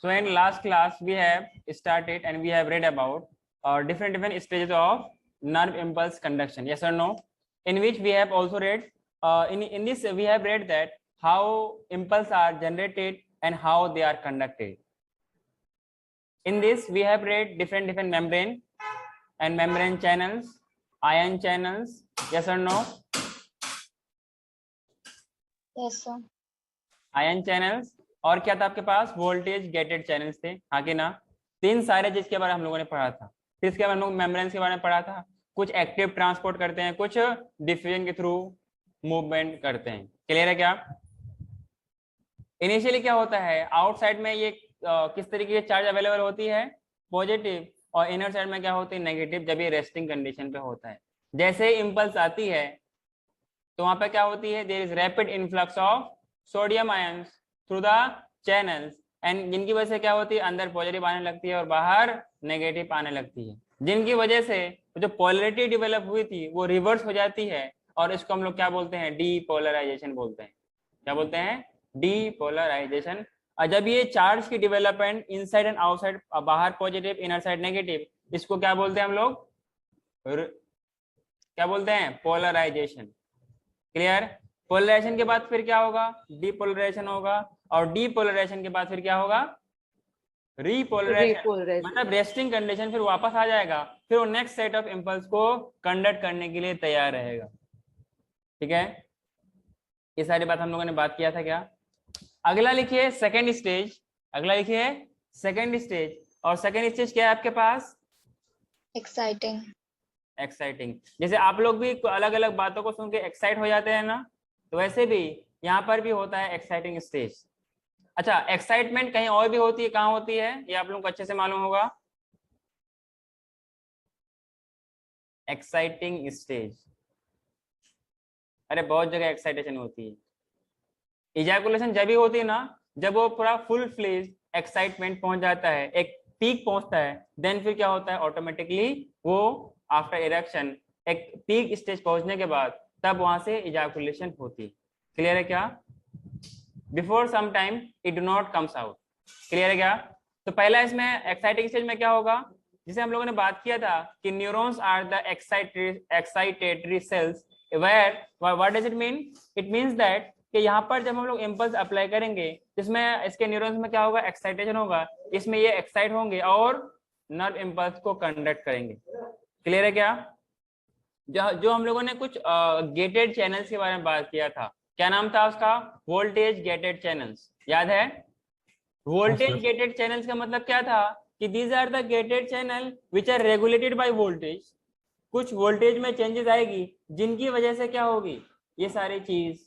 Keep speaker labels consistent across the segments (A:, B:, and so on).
A: So in last class we have started and we have read about different stages of nerve impulse conduction. Yes or no? In which we have also read in this we have read that how impulse are generated and how they are conducted. In this we have read different membrane and membrane channels, ion channels. Yes or no?
B: Yes sir.
A: Ion channels और क्या था आपके पास? Voltage gated channels थे, हाँ कि ना? तीन सारे चीज के बारे में हम लोगों ने पढ़ा था। फिर इसके बाद हम लोग मेम्ब्रेन्स के बारे में पढ़ा था। कुछ एक्टिव ट्रांसपोर्ट करते हैं, कुछ डिफ्यूजन के थ्रू मूवमेंट करते हैं। क्लियर है क्या? इनिशियली क्या होता है, आउटसाइड में ये किस तरीके की चार्ज अवेलेबल होती है? पॉजिटिव। और इनर साइड में क्या होती है? नेगेटिव, जब ये रेस्टिंग कंडीशन पे होता है। जैसे इम्पल्स आती है तो वहां पे क्या होती है? There is rapid influx of sodium ions through the channels and जिनकी वजह से क्या होती है? अंदर पॉजिटिव आने लगती है और बाहर नेगेटिव आने लगती है, जिनकी वजह से जो पोलैरिटी डेवलप हुई थी वो रिवर्स हो जाती है और इसको हम लोग क्या बोलते हैं? डीपोलराइजेशन बोलते हैं। क्या बोलते हैं? डीपोलराइजेशन। और जब ये चार्ज की डेवलपमेंट इनसाइड एंड आउटसाइड, बाहर पॉजिटिव इनर साइड नेगेटिव, इसको क्या बोलते हैं हम लोग? क्या बोलते हैं? पोलराइजेशन। क्लियर? पोलराइजेशन के बाद फिर क्या होगा? डीपोलराइजेशन होगा और डीपोलराइजेशन के बाद फिर क्या होगा? रीपोलराइजेशन। मतलब रेस्टिंग कंडीशन फिर वापस आ जाएगा, फिर वो नेक्स्ट सेट ऑफ इंपल्स को कंडक्ट करने के लिए तैयार रहेगा। ठीक है, ये सारी बात हम लोगों ने बात किया था क्या? अगला लिखिए सेकेंड स्टेज। अगला लिखिए सेकेंड स्टेज। और सेकेंड स्टेज क्या है आपके पास?
B: एक्साइटिंग।
A: एक्साइटिंग। जैसे आप लोग भी अलग अलग बातों को सुन के एक्साइट हो जाते हैं ना, तो वैसे भी यहाँ पर भी होता है एक्साइटिंग स्टेज। अच्छा, एक्साइटमेंट कहीं और भी होती है, कहाँ होती है ये आप लोगों को अच्छे से मालूम होगा। एक्साइटिंग स्टेज, अरे बहुत जगह एक्साइटेशन होती है। इजैकुलेशन जब भी होती है ना, जब वो पूरा फुल फ्लेज एक्साइटमेंट पहुंच जाता है, एक पीक पहुंचता है, देन फिर क्या होता है? ऑटोमेटिकली वो आफ्टर इरेक्शन एक पीक स्टेज पहुंचने के बाद तब वहां से इजैकुलेशन होती है। क्लियर है क्या? Before some time it do not comes out. Clear है क्या? तो पहला इसमें एक्साइटिंग स्टेज में क्या होगा, जिसे हम लोगों ने बात किया था कि neurons are the excitatory cells where what does it mean? It means that कि यहाँ पर जब हम लोग इम्पल्स अप्लाई करेंगे, इसमें इसके न्यूरॉन्स में क्या होगा? एक्साइटेशन होगा, इसमें ये एक्साइट होंगे और नर्व इम्पल्स को कंडक्ट करेंगे। क्लियर है क्या? जो हम लोगों ने कुछ गेटेड चैनल्स के बारे में बात किया था, क्या नाम था उसका? वोल्टेज गेटेड चैनल्स, याद है? वोल्टेज गेटेड चैनल्स का मतलब क्या था कि these are the gated channel which are regulated by voltage. कुछ वोल्टेज में चेंजेस आएगी जिनकी वजह से क्या होगी? ये सारी चीज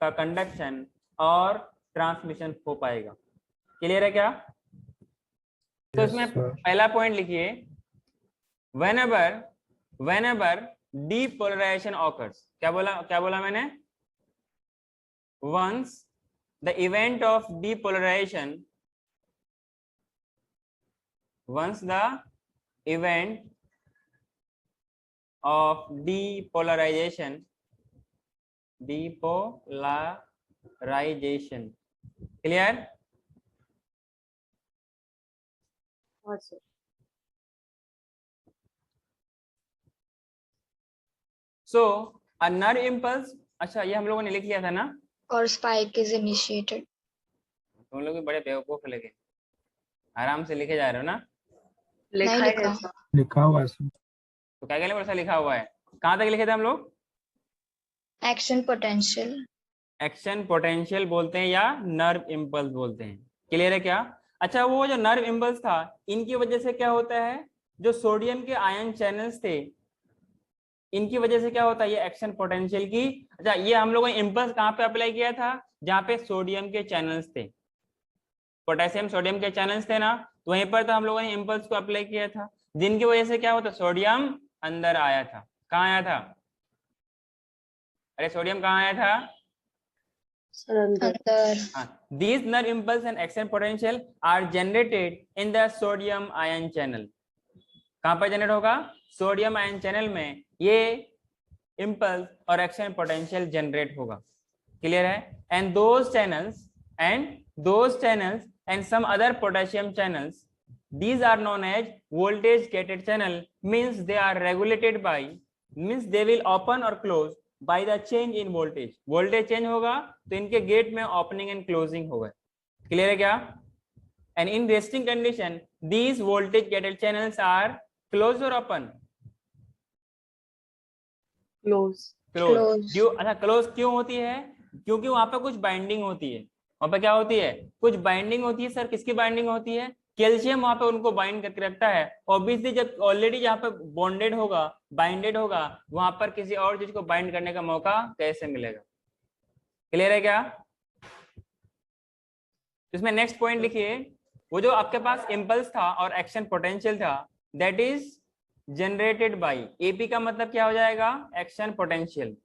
A: का कंडक्शन और ट्रांसमिशन हो पाएगा। क्लियर है क्या? तो इसमें पहला पॉइंट लिखिए, whenever depolarization occurs। क्या बोला मैंने? once the event of depolarization clear?
B: अच्छा।
A: So a nerve impulse, अच्छा ये हम लोगों ने लिख लिया था ना?
B: और स्पाइक इज इनिशिएटेड।
A: तुम लोग भी बड़े बेवकूफ लगे, आराम से लिखे जा रहे हो ना?
B: लिखा हुआ है।
A: तो क्या क्या लिखा हुआ है? कहाँ तक लिखे थे हम लोग?
B: Action potential.
A: एक्शन पोटेंशियल बोलते हैं या नर्व इम्पल्स बोलते हैं। क्लियर है क्या? अच्छा, वो जो नर्व इम्पल्स था, इनकी वजह से क्या होता है? जो सोडियम के आयन चैनल्स थे, इनकी वजह से क्या होता है? ये एक्शन पोटेंशियल की। अच्छा, ये हम लोगों ने इम्पल्स कहाँ पे अप्लाई किया था? जहाँ पे सोडियम के चैनल्स थे, पोटेशियम सोडियम के चैनल्स थे ना, तो वहीं पर तो हम लोगों ने इम्पल्स को अप्लाई किया था, जिनकी वजह से क्या होता? सोडियम अंदर आया था। कहाँ आया था? अरे सोडियम कहाँ आया था? These nerve impulse and action potential are generated in the sodium ion channel। कहाँ पर जनरेट होगा? सोडियम आयन चैनल में ये इम्पल्स और एक्शन पोटेंशियल जनरेट होगा। क्लियर है? And those channels and some other potassium channels. These are known as voltage gated channel, means they are regulated by, means they will open or close by the change in voltage. Voltage change होगा तो इनके gate में opening and closing होगा. Clear है क्या? And in resting condition, these voltage gated channels are closed or open?
C: Close.
B: Close.
A: अच्छा close क्यों होती है? क्योंकि वहां पर कुछ बाइंडिंग होती है. वहां पर क्या होती है? कुछ बाइंडिंग होती है. सर किसकी बाइंडिंग होती है? कैल्शियम वहां पे उनको बाइंड करके रखता है. ऑब्वियसली जब ऑलरेडी जहां पे बॉन्डेड होगा, बाइंडेड होगा, वहां पर किसी और चीज को बाइंड करने का मौका कैसे मिलेगा? क्लियर है क्या? इसमें नेक्स्ट पॉइंट लिखिए, वो जो आपके पास इम्पल्स था और एक्शन पोटेंशियल था, that is generated by. AP का मतलब क्या हो जाएगा? Action potential.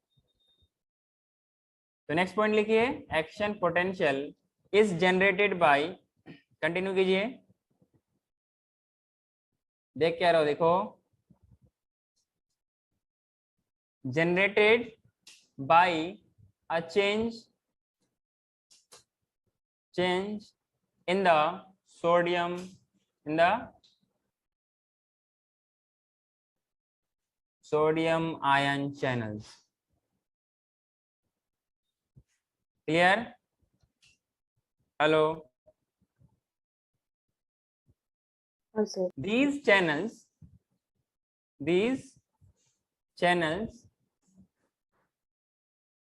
A: तो नेक्स्ट पॉइंट लिखिए, action potential is generated by. Continue कीजिए, देख क्या रहो, देखो. Generated by a change in the sodium, in the sodium ion channels. Clear? Hello?
C: Yes, sir.
A: These channels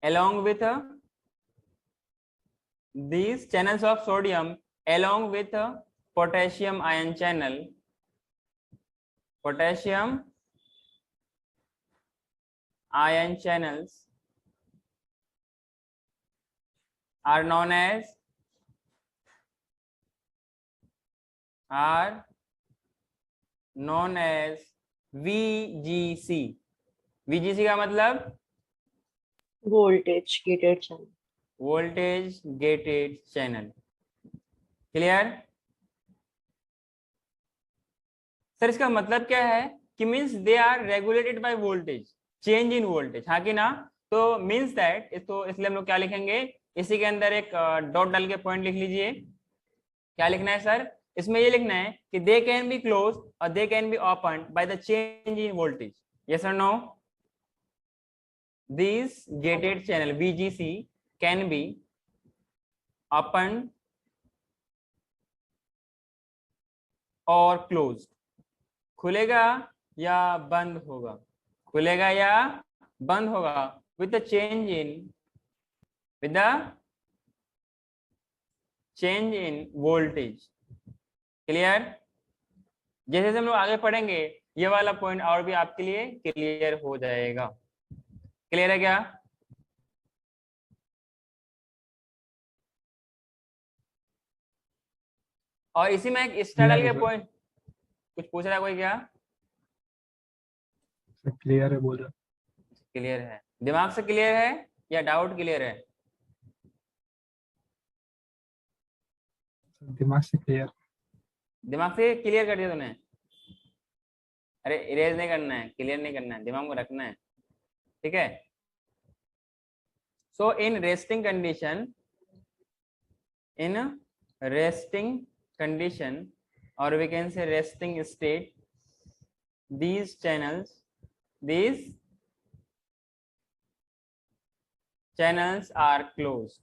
A: along with these channels of sodium along with potassium ion channel, potassium ion channels are known as VGC. VGC का मतलब
C: Voltage gated channel.
A: voltage gated channel. Clear? Sir इसका मतलब क्या है कि means they are regulated by voltage, change in voltage, हाँ कि ना? तो मींस दैट, इसको इसलिए हम लोग क्या लिखेंगे, इसी के अंदर एक डॉट डाल के पॉइंट लिख लीजिए. क्या लिखना है सर? इसमें ये लिखना है कि दे कैन बी क्लोज और they can be open by the change in voltage. Yes और no? This gated channel VGC can be opened or closed. खुलेगा या बंद होगा? खुलेगा या बंद होगा with the change in voltage. Clear? जैसे जैसे हम लोग आगे पढ़ेंगे ये वाला पॉइंट और भी आपके लिए क्लियर हो जाएगा. क्लियर है क्या? और इसी में एक स्टाइल के पॉइंट, कुछ पूछ रहा है कोई? क्या
D: क्लियर है? बोल रहा.
A: क्लियर है? दिमाग से क्लियर है या डाउट क्लियर है?
D: दिमाग से क्लियर.
A: दिमाग से क्लियर कर दिया तूने? अरे इरेज नहीं करना है, क्लियर नहीं करना है, दिमाग में रखना है. ठीक है? So in resting condition, or we can say resting state, these channels are closed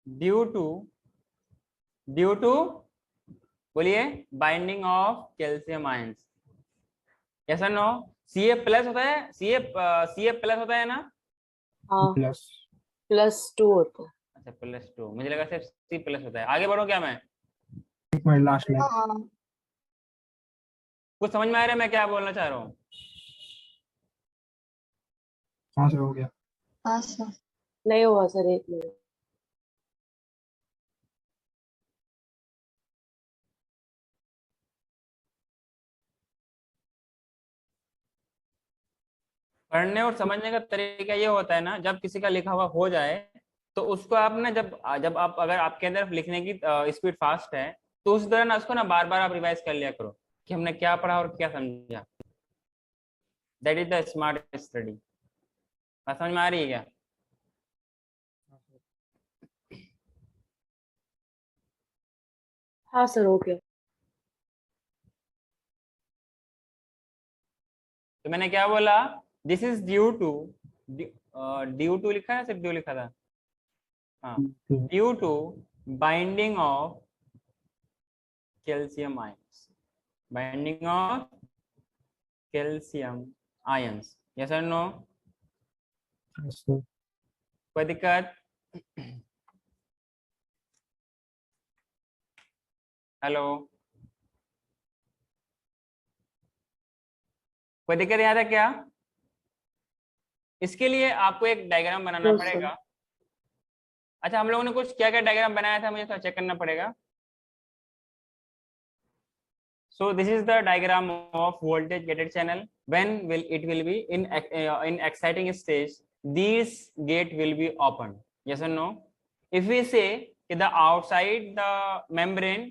A: due to बोलिए बाइंडिंग ऑफ कैल्शियम आयंस. ऐसा नो? Ca प्लस होता है, Ca प्लस होता है ना?
C: हाँ, +2 होता है.
A: अच्छा +2, मुझे लगा सिर्फ C प्लस होता है. आगे बढ़ो क्या मैं?
D: लास्ट में
A: कुछ समझ में आ रहा है मैं क्या बोलना चाह रहा हूँ?
D: कहाँ से हो गया?
B: हाँ सर.
C: नहीं हुआ सर, 1 मिनट.
A: पढ़ने और समझने का तरीका ये होता है ना, जब किसी का लिखा हुआ हो जाए तो उसको आप ना, जब आप अगर आपके अंदर लिखने की स्पीड फास्ट है तो उस दौरान उसको ना बार बार आप रिवाइज कर लिया करो कि हमने क्या पढ़ा और क्या समझा. That is the smart study. बात समझ में आ रही है क्या?
C: हाँ सर हो गया।
A: तो मैंने क्या बोला, दिस इज ड्यू टू लिखा है, सिर्फ ड्यू लिखा था, हाँ, due to binding of calcium ions, binding of calcium ions, yes और नो?
D: Yes, sir.
A: कोई दिक्कत? हेलो, कोई दिक्कत यहाँ तक क्या? इसके लिए आपको एक डायग्राम बनाना
C: No, sir.
A: पड़ेगा। अच्छा, हम लोगों ने कुछ क्या क्या डायग्राम बनाया था, मुझे थोड़ा चेक करना पड़ेगा। So this is the diagram of voltage gated channel. When will it will be in exciting stage, these gate will be open, yes or no? If we say the outside the membrane,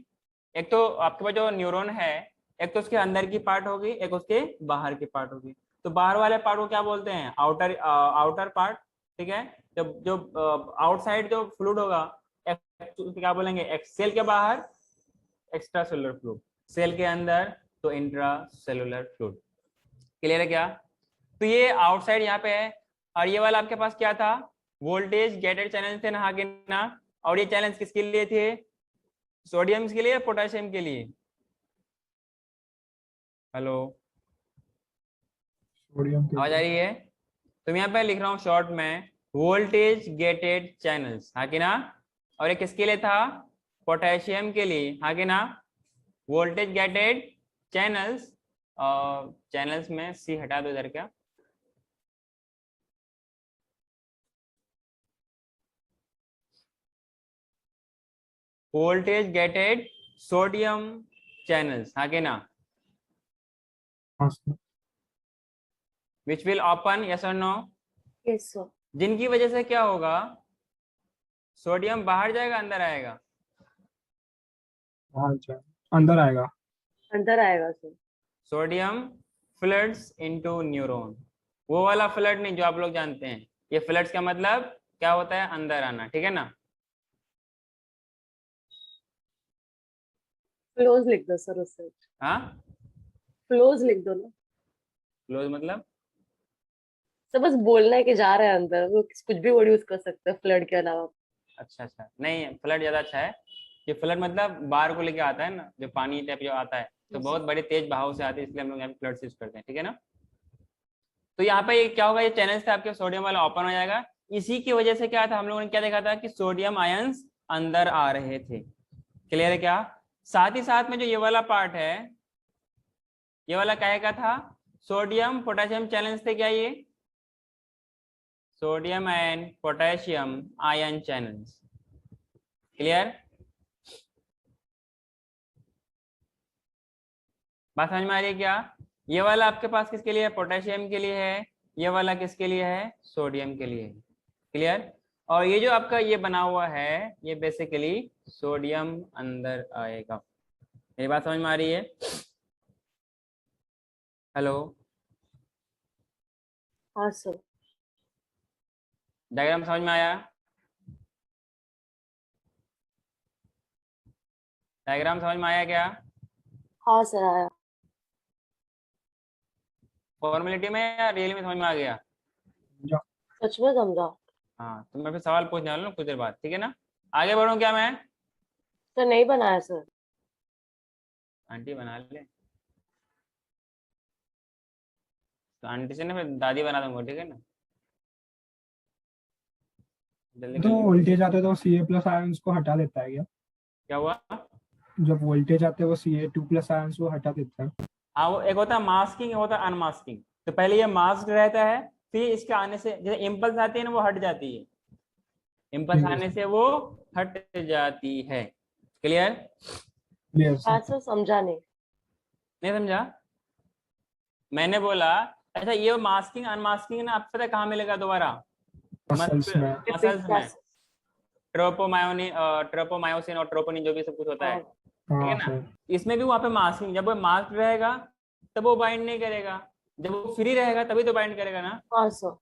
A: एक तो आपके पास जो neuron है, एक तो उसके अंदर की पार्ट होगी, एक उसके बाहर की पार्ट होगी। तो बाहर वाले पार्ट को क्या बोलते हैं? आउटर पार्ट, ठीक है। जब जो आउटसाइड जो फ्लूइड होगा, क्या बोलेंगे? सेल के बाहर एक्स्ट्रा सेलुलर फ्लूइड, सेल के अंदर तो इंट्रा सेलुलर फ्लूइड। क्लियर है क्या? तो ये आउटसाइड यहाँ पे है, और ये वाला आपके पास क्या था? वोल्टेज गेटेड चैनल थे ना, ना। और ये चैनल किसके लिए थे? सोडियम के लिए, पोटेशियम के लिए? हेलो,
D: Sodium
A: आवाज आ रही है? तो मैं यहाँ पे लिख रहा हूँ शॉर्ट में, वोल्टेज गेटेड चैनल्स, हाँ कि ना। और ये किसके लिए था? पोटेशियम के लिए, हाँ कि ना। वोल्टेज गेटेड चैनल्स, चैनल्स में सी हटा दो इधर, क्या वोल्टेज गेटेड सोडियम चैनल्स, हाँ कि ना।
D: Yes, sir.
A: Which will open, yes और नो?
C: Yes sir.
A: जिनकी वजह से क्या होगा? सोडियम बाहर जाएगा, अंदर आएगा?
D: बाहर जाए, अंदर आएगा।
C: अंदर आएगा sir.
A: Sodium floods into neuron, वो वाला फ्लड नहीं जो आप लोग जानते हैं। ये फ्लड्स का मतलब क्या होता है? अंदर आना, ठीक है ना।
C: फ्लोज लिख दो सर उससे।
A: हाँ,
C: फ्लोज लिख दो ना।
A: क्लोज मतलब?
C: सर बस बोलना है कि जा रहे हैं अंदर, वो कुछ भी वर्ड यूज कर सकते हैं फ्लड के अलावा।
A: अच्छा अच्छा, नहीं, फ्लड ज्यादा अच्छा है। ये फ्लड मतलब बाहर को लेके आता है ना, जो पानी टाइप जो आता है, तो बहुत बड़े तेज बहाव से आते हैं, इसलिए हम लोग यहाँ पे फ्लड यूज करते हैं, ठीक है ना। तो यहाँ पे क्या होगा? ये चैनल से आपके सोडियम वाला ओपन हो जाएगा। इसी की वजह से क्या था, हम लोगों ने क्या देखा था कि सोडियम आयंस अंदर आ रहे थे। क्लियर है क्या? साथ ही साथ में जो ये वाला पार्ट है, ये वाला क्या का था? सोडियम पोटेशियम चैनल्स थे क्या? ये sodium and potassium ion channels. Clear? बात समझ में आ रही है क्या? ये वाला आपके पास किसके लिए है? पोटेशियम के लिए है। ये वाला किसके लिए है? सोडियम के लिए है। क्लियर? और ये जो आपका ये बना हुआ है, ये बेसिकली सोडियम अंदर आएगा। मेरी बात समझ में आ रही है? हेलो,
C: हाँ सर।
A: डायग्राम समझ में आया? डायग्राम समझ में आया क्या?
C: हाँ सर आया।
A: फॉर्मेलिटी में या रियल में समझ में आ गया?
C: सच में समझा।
A: हाँ, तो मैं फिर सवाल पूछने वाला हूँ कुछ देर बाद, ठीक है ना। आगे बढ़ूं क्या मैं?
C: सर नहीं बनाया सर।
A: आंटी बना ले, तो आंटी से ना फिर दादी बना दूंगा, ठीक है ना। जल्दी
D: तो
A: कर लो।
D: वोल्टेज आते तो Ca+ आयंस को हटा देता है क्या?
A: क्या हुआ?
D: जब वोल्टेज आते हैं वो Ca2+ आयंस को हटा देता है।
A: हाँ, वो एक होता है मास्किंग, एक होता है अनमास्किंग। तो पहले ये मास्क रहता है, फिर इसके आने से जैसे इम्पल्स आती है ना, वो हट जाती है। इम्पल्स
D: ठीक है
A: आने से वो हट जाती है। क्लियर?
D: क्लियर
C: हाँ
D: सर।
C: सर समझा नहीं।
A: नहीं समझा? मैंने बोला, अच्छा ये मास्किंग अनमास्किंग ना, आपको पता है कहाँ मिलेगा दोबारा?
D: मसल्स में।
A: मसल्स में। ट्रोपोमायोसिन और ट्रोपोनिन जो भी सब कुछ होता है, ठीक है
D: हाँ
A: ना।
D: सर।
A: इसमें भी वहां पे मास्किंग, जब वो मास्क रहेगा तब वो बाइंड नहीं करेगा, जब वो फ्री रहेगा तभी तो बाइंड करेगा ना।
C: हाँ सर।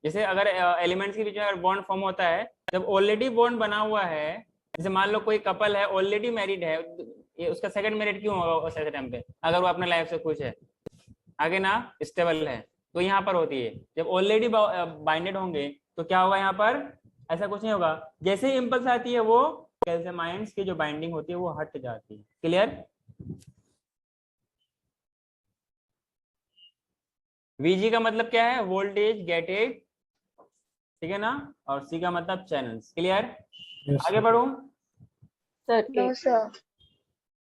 A: जैसे अगर एलिमेंट्स के बीच में अगर बॉन्ड फॉर्म होता है, जब ऑलरेडी बॉन्ड बना हुआ है जैसे मान लो कोई कपल है ऑलरेडी मैरिड है, ये उसका सेकंड मैरिड क्यों होगा उस ऐसे टाइम पे, अगर वो अपने लाइफ से खुश है, आगे ना स्टेबल है, तो यहाँ पर होती है। जब ऑलरेडी बाइंडेड होंगे तो क्या होगा यहाँ पर, ऐसा कुछ नहीं होगा। जैसे ही इम्पल्स आती है वो कैल्शियम आयंस की जो बाइंडिंग होती है वो हट जाती है। क्लियर? वीजी का मतलब क्या है, वोल्टेज गेटेड, ठीक है ना, और सी का मतलब चैनल्स। क्लियर?
D: Yes,
A: आगे
D: sir.
A: बढ़ू,
C: सर
B: No, sir.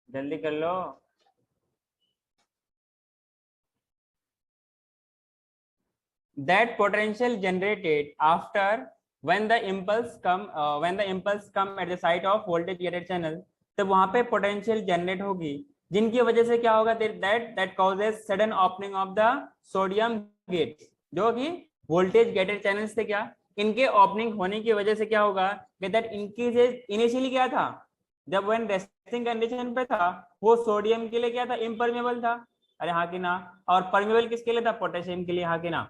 A: जल्दी कर लो। That potential generated after when the impulse come at the site of voltage gated channel, तब वहां पे पोटेंशियल जनरेट होगी, जिनकी वजह से क्या होगा, that causes sudden opening of the sodium gates, जो कि वोल्टेज गेटेड चैनल से क्या, इनके ओपनिंग होने की वजह से क्या होगा, that increases, इनिशियली क्या था, जब when रेस्टिंग कंडीशन पे था वो सोडियम के लिए क्या था, इम्परमेबल था, अरे हाँ कि ना, और परमेबल किसके लिए था, पोटेशियम के लिए, हाँ कि ना।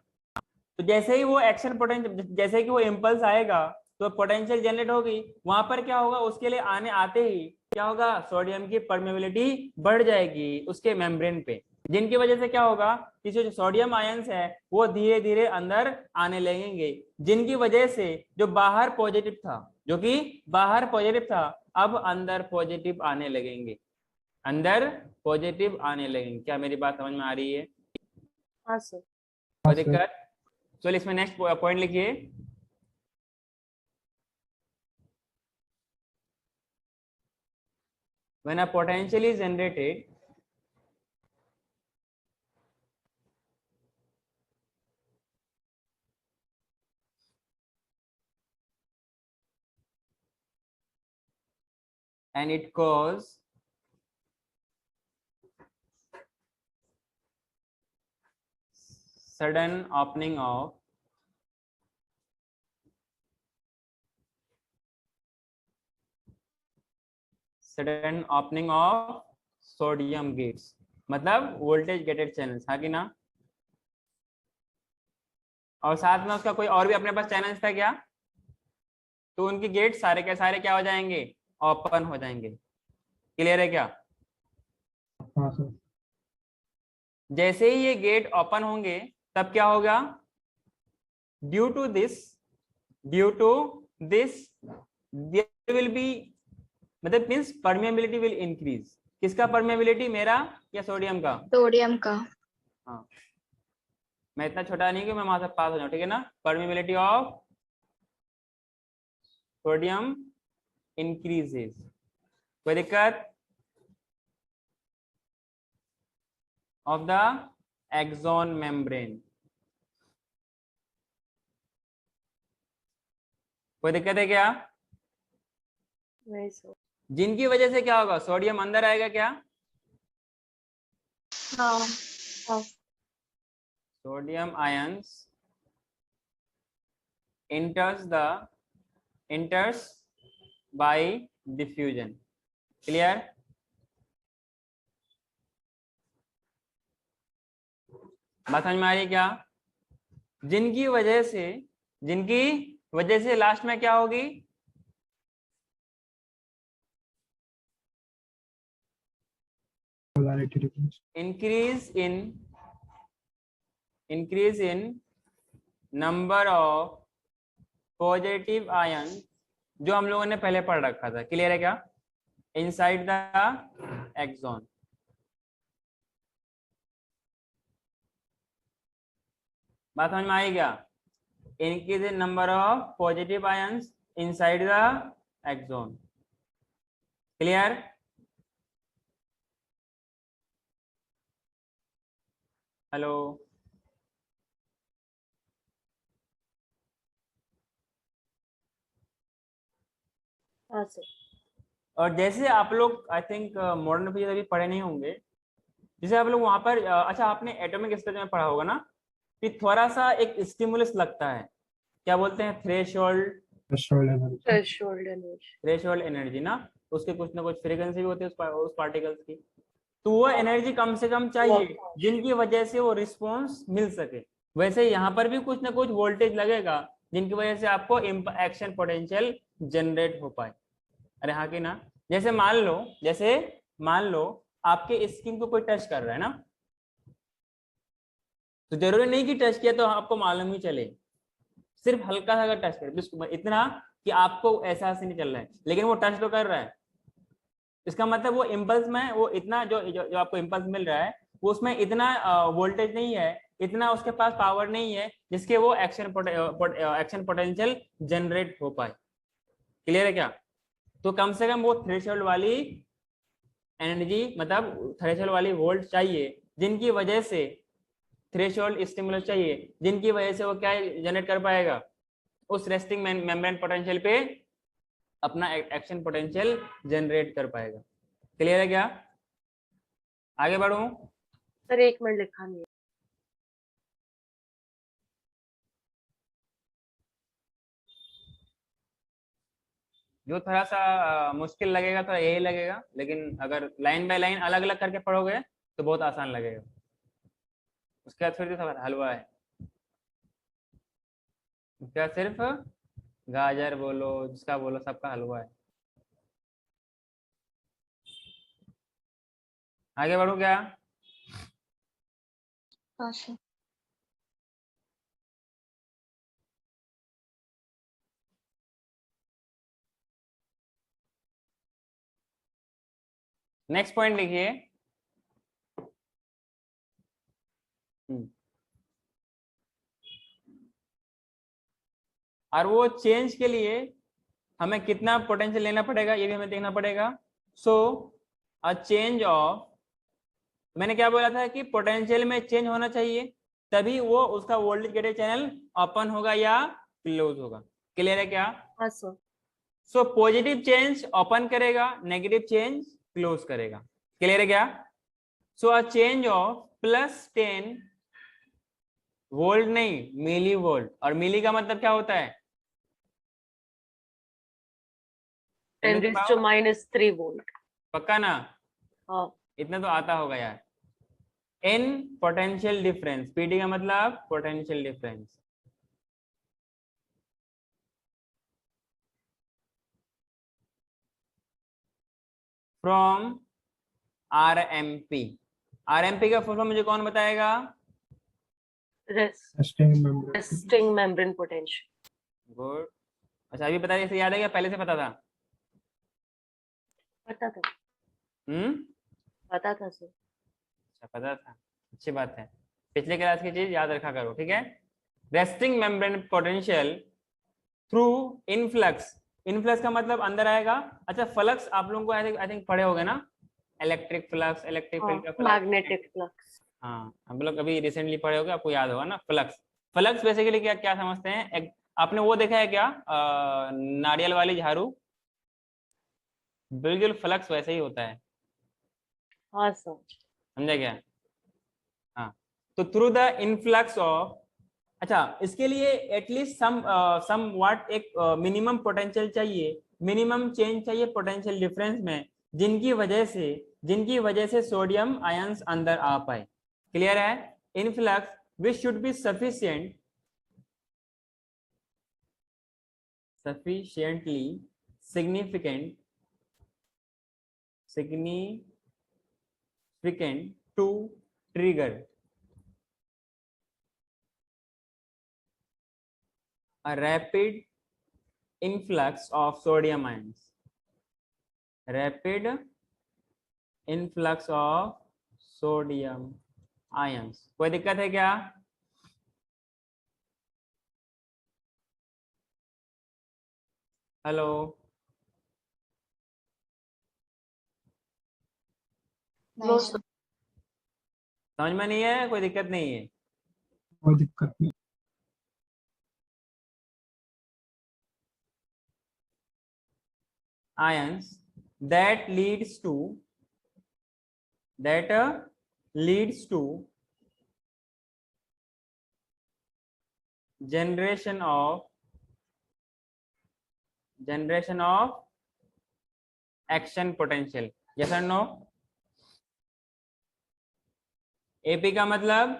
A: तो जैसे ही वो एक्शन पोटेंशियल, जैसे कि वो इम्पल्स आएगा तो पोटेंशियल जनरेट होगी, वहां पर क्या होगा, उसके लिए आते ही क्या होगा, सोडियम की परमेबिलिटी बढ़ जाएगी उसके मेम्ब्रेन पे, जिनकी वजह से क्या होगा कि जो सोडियम आयंस है वो धीरे धीरे अंदर आने लगेंगे, जिनकी वजह से जो बाहर पॉजिटिव था, जो कि बाहर पॉजिटिव था, अब अंदर पॉजिटिव आने लगेंगे, अंदर पॉजिटिव आने लगेंगे। क्या मेरी बात समझ में आ रही है?
C: हाँ सर।
A: कोई
D: हाँ, sir.
A: दिक्कत? चलिए इसमें नेक्स्ट पॉइंट लिखिए, when a potential is generated and it cause sudden opening of sodium gates, मतलब वोल्टेज गेटेड चैनल्स, हाँ कि ना, और साथ में उसका कोई और भी अपने पास चैनल्स था क्या, तो उनके गेट सारे के सारे क्या हो जाएंगे, ओपन हो जाएंगे। क्लियर है क्या?
D: हाँ, sir.
A: जैसे ही ये गेट ओपन होंगे तब क्या होगा, due to this there will be, मतलब मींस परमेबिलिटी विल इंक्रीज। किसका परमेबिलिटी, मेरा या सोडियम का?
B: Sodium का.
A: हाँ, मैं इतना छोटा नहीं कि मैं वहां से पास हो जाऊं, ठीक है ना। Permeability of sodium increases. कोई दिक्कत? ऑफ द एक्सोन मेम्ब्रेन, कोई दिक्कत है क्या?
C: नहीं सर।
A: जिनकी वजह से क्या होगा, सोडियम अंदर आएगा क्या,
B: हाँ.
A: sodium ions enters by diffusion. Clear? बात समझ में आ रही है क्या? जिनकी वजह से लास्ट में क्या होगी,
D: Polarity difference.
A: increase in number of positive ion, जो हम लोगों ने पहले पढ़ रखा था। क्लियर है क्या? Inside the axon. बात समझ में आई क्या? Increase in number of positive ions inside the axon. Clear? Hello,
C: हाँ सर।
A: और जैसे आप लोग आई थिंक मॉडर्न फिजिक्स अभी पढ़े नहीं होंगे, जैसे आप लोग वहां पर अच्छा आपने एटॉमिक स्ट्रक्चर में पढ़ा होगा ना, कि थोड़ा सा एक स्टिमुलस लगता है, क्या बोलते हैं, थ्रेशोल्ड एनर्जी ना, उसके कुछ ना कुछ फ्रीक्वेंसी भी होती है उस पार्टिकल्स की, तो वो एनर्जी कम से कम चाहिए जिनकी वजह से वो रिस्पॉन्स मिल सके। वैसे यहाँ पर भी कुछ ना कुछ वोल्टेज लगेगा जिनकी वजह से आपको एक्शन पोटेंशियल जनरेट हो पाए। अरे हाँ कि ना, जैसे मान लो आपके स्किन को कोई टच कर रहा है ना, तो जरूरी नहीं कि टच किया तो आपको मालूम ही चले, सिर्फ हल्का सा अगर टच करे, इतना कि आपको एहसास ही नहीं चल रहा है, लेकिन वो टच तो कर रहा है। इसका मतलब वो इम्पल्स में वो इतना जो आपको इम्पल्स मिल रहा है वो उसमें इतना वोल्टेज नहीं है, इतना उसके पास पावर नहीं है जिसके वो एक्शन पोटेंशियल जनरेट हो पाए। क्लियर है क्या? तो कम से कम वो थ्रेशोल्ड वाली एनर्जी, मतलब थ्रेशोल्ड वाली वोल्ट चाहिए, जिनकी वजह से थ्रेशोल्ड स्टिमुलस चाहिए, जिनकी वजह से वो क्या जनरेट कर पाएगा, उस रेस्टिंग मेम्ब्रेन पोटेंशियल पे अपना एक्शन पोटेंशियल जनरेट कर पाएगा। क्लियर है क्या? आगे बढ़ूं?
C: सर 1 मिनट लिखा नहीं है।
A: जो थोड़ा सा मुश्किल लगेगा तो यही लगेगा, लेकिन अगर लाइन बाय लाइन अलग अलग करके पढ़ोगे तो बहुत आसान लगेगा। उसके बाद फिर तो हलवा है, क्या सिर्फ गाजर बोलो जिसका बोलो सबका हलवा है। आगे बढ़ू क्या?
B: हाँ सर।
A: नेक्स्ट पॉइंट लिखिए। और वो चेंज के लिए हमें कितना पोटेंशियल लेना पड़ेगा ये भी हमें देखना पड़ेगा। सो अ चेंज ऑफ, मैंने क्या बोला था कि पोटेंशियल में चेंज होना चाहिए तभी वो उसका वोल्टेज गेटेड चैनल ओपन होगा या क्लोज होगा। क्लियर है क्या?
C: हाँ sir.
A: So positive change open करेगा, नेगेटिव चेंज क्लोज करेगा। क्लियर है क्या? सो अ चेंज ऑफ +10 वोल्ट नहीं मिली वोल्ट, और मिली का मतलब क्या होता है?
C: 10⁻³ वोल्ट।
A: पक्का ना?
C: हाँ।
A: इतना तो आता होगा यार। इन पोटेंशियल डिफरेंस, पीडी का मतलब potential difference, from RMP. RMP का फुल फॉर्म मुझे कौन बताएगा?
C: Resting membrane potential.
A: गुड। अच्छा अभी पता कैसे याद है क्या पहले से पता था?
C: पता था।
A: हम्म,
C: पता था सर।
A: अच्छा पता था, अच्छी बात है। पिछले क्लास की चीज याद रखा करो, ठीक है? Resting membrane potential through influx. Influx का मतलब अंदर आएगा। अच्छा फ्लक्स आप लोगों को आई थिंक पढ़े होगे ना, इलेक्ट्रिक फ्लक्स, इलेक्ट्रिक फील्ड का फ्लक्स,
C: मैग्नेटिक फ्लक्स।
A: हाँ हम लोग अभी रिसेंटली पढ़े होगे, आपको याद होगा ना फ्लक्स। फ्लक्स बेसिकली क्या क्या समझते हैं? आपने वो देखा है क्या नारियल वाली झाड़ू? बिल्कुल फ्लक्स वैसे ही होता है,
C: हाँ सर।
A: समझा क्या? हाँ, तो थ्रू द इनफ्लक्स ऑफ, अच्छा इसके लिए एटलीस्ट सम व्हाट एक मिनिमम पोटेंशियल चाहिए, मिनिमम चेंज चाहिए पोटेंशियल डिफरेंस में, जिनकी वजह से सोडियम आयंस अंदर आ पाए। क्लियर है? Influx which should be sufficiently significant to trigger a rapid influx of sodium ions. Rapid influx of sodium ions. कोई दिक्कत है क्या? हेलो,
B: नहीं सर।
A: समझ में नहीं है? कोई दिक्कत नहीं है?
D: कोई दिक्कत नहीं।
A: Ions that leads to generation of action potential. Yes or no? AP का मतलब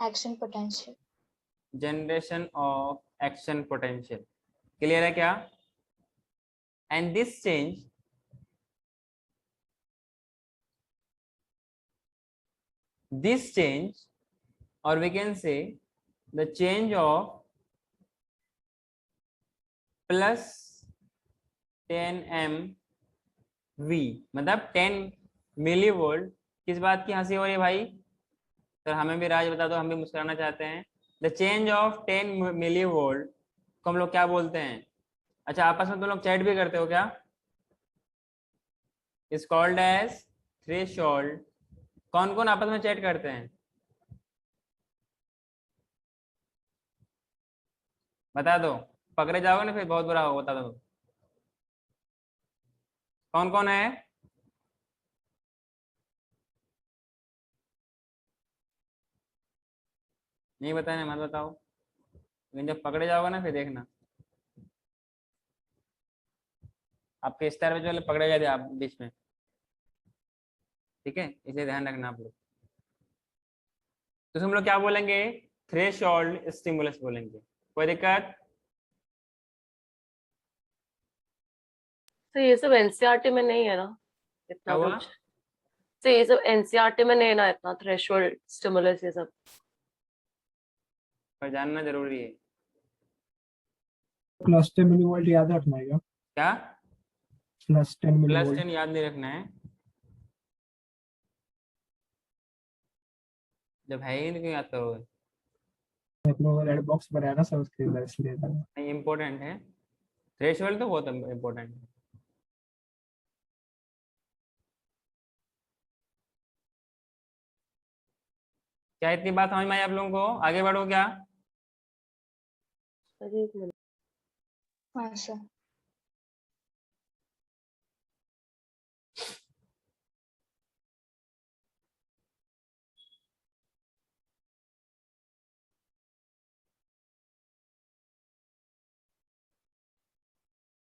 B: action potential.
A: Generation of action potential. Clear है क्या? And this change or we can say the change of plus 10 MV मतलब 10 millivolt. किस बात की हंसी हो रही है भाई? सर हमें भी राज बता दो, हम भी मुस्कुराना चाहते हैं। द चेंज ऑफ 10 मिलीवोल्ट को हम लोग क्या बोलते हैं? अच्छा आपस में तुम लोग चैट भी करते हो क्या? Is called as threshold. कौन कौन आपस में चैट करते हैं? बता दो, पकड़े जाओगे ना फिर बहुत बुरा होगा। बता दो कौन कौन है? नहीं बताने मत बताओ, लेकिन जब पकड़े जाओगे ना फिर देखना आपके स्टार में जो पकड़े जाते आप बीच में, ठीक है? इसे ध्यान रखना आप लोग। तो हम लोग क्या बोलेंगे? थ्रेशोल्ड स्टिमुलस बोलेंगे। कोई दिक्कत?
C: तो ये सब एनसीईआरटी में नहीं है ना
A: क्या
C: इतना
A: हुआ?
C: कुछ? तो ये सब एनसीईआरटी में नहीं है ना इतना थ्रेशोल्ड स्टिमुलस ये सब?
A: पर जानना जरूरी है।
D: प्लस 10 मिलीवोल्ट याद रखना है क्या?
A: क्या?
D: प्लस 10
A: प्लस
D: मिलीवोल्ट
A: 10 याद नहीं रखना है? जब है ही नहीं क्यों याद करोगे?
D: अपने रेड बॉक्स बनाया ना सब उसके लिए इसलिए था।
A: नहीं इम्पोर्टेंट है, थ्रेशोल्ड तो बहुत इम्पोर्टेंट है। क्या इतनी बात समझ में आई आप लोगों को? आगे बढ़ो क्या?
C: अरे एक मिनट।
B: हाँ सर।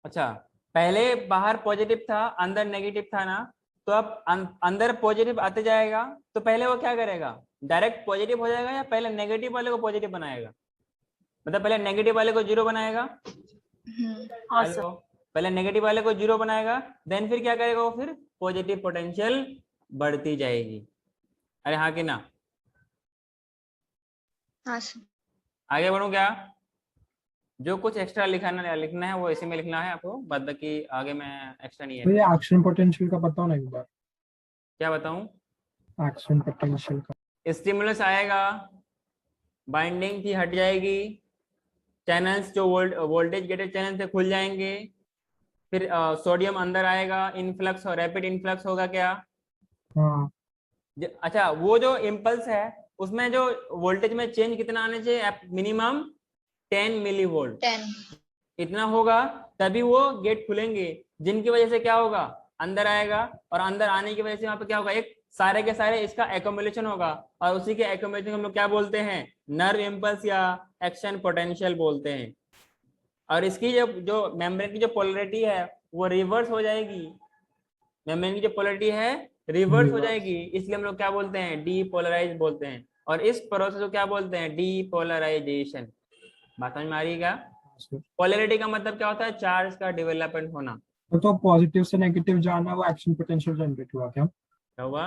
A: अच्छा पहले बाहर पॉजिटिव था अंदर नेगेटिव था ना, तो अब अंदर पॉजिटिव आते जाएगा तो पहले वो क्या करेगा? डायरेक्ट पॉजिटिव हो जाएगा या पहले नेगेटिव वाले को पॉजिटिव बनाएगा? मतलब पहले नेगेटिव वाले को जीरो बनाएगा।
C: हाँ सर।
A: हेलो, पहले नेगेटिव वाले को जीरो बनाएगा, देन फिर क्या करेगा वो? फिर पॉजिटिव पोटेंशियल बढ़ती जाएगी। अरे हाँ कि ना?
B: हाँ सर।
A: आगे बढ़ूं क्या? जो कुछ एक्स्ट्रा लिखना है वो इसी में लिखना है आपको, बाद बाकी आगे मैं एक्स्ट्रा नहीं
D: तो
A: है।
D: ये एक्शन पोटेंशियल का बताओ ना एक बार।
A: क्या बताऊं?
D: एक्शन पोटेंशियल का
A: स्टिमुलस आएगा, बाइंडिंग थी हट जाएगी, चैनल्स जो वोल्टेज गेटेड चैनल से खुल जाएंगे, फिर सोडियम अंदर आएगा, इनफ्लक्स और रैपिड इनफ्लक्स होगा क्या?
D: हाँ
A: अच्छा वो जो इम्पल्स है उसमें जो वोल्टेज में चेंज कितना आना चाहिए? Minimum 10 millivolt
B: 10।
A: इतना होगा तभी वो गेट खुलेंगे, जिनकी वजह से क्या होगा? अंदर आएगा, और अंदर आने की वजह से वहां पे क्या होगा? एक सारे के सारे इसका एकोमुलेशन होगा, और उसी के एकोमुलेशन हम लोग क्या बोलते हैं? नर्व इम्पल्स या एक्शन पोटेंशियल बोलते हैं। और इसकी जो जो मेम्ब्रेन की जो पोलरिटी है वो रिवर्स हो जाएगी। मेम्ब्रेन की जो पोलरिटी है रिवर्स हो जाएगी, इसलिए हम लोग क्या बोलते हैं? डीपोलराइज बोलते हैं। और इस प्रोसेस को क्या बोलते हैं? डीपोलराइजेशन। बात समझ में आ रही है क्या? पोलैरिटी का मतलब क्या होता है? चार्ज का डेवलपमेंट होना।
D: तो पॉजिटिव से नेगेटिव जाना वो एक्शन पोटेंशियल जनरेट हुआ क्या?
A: क्या हुआ?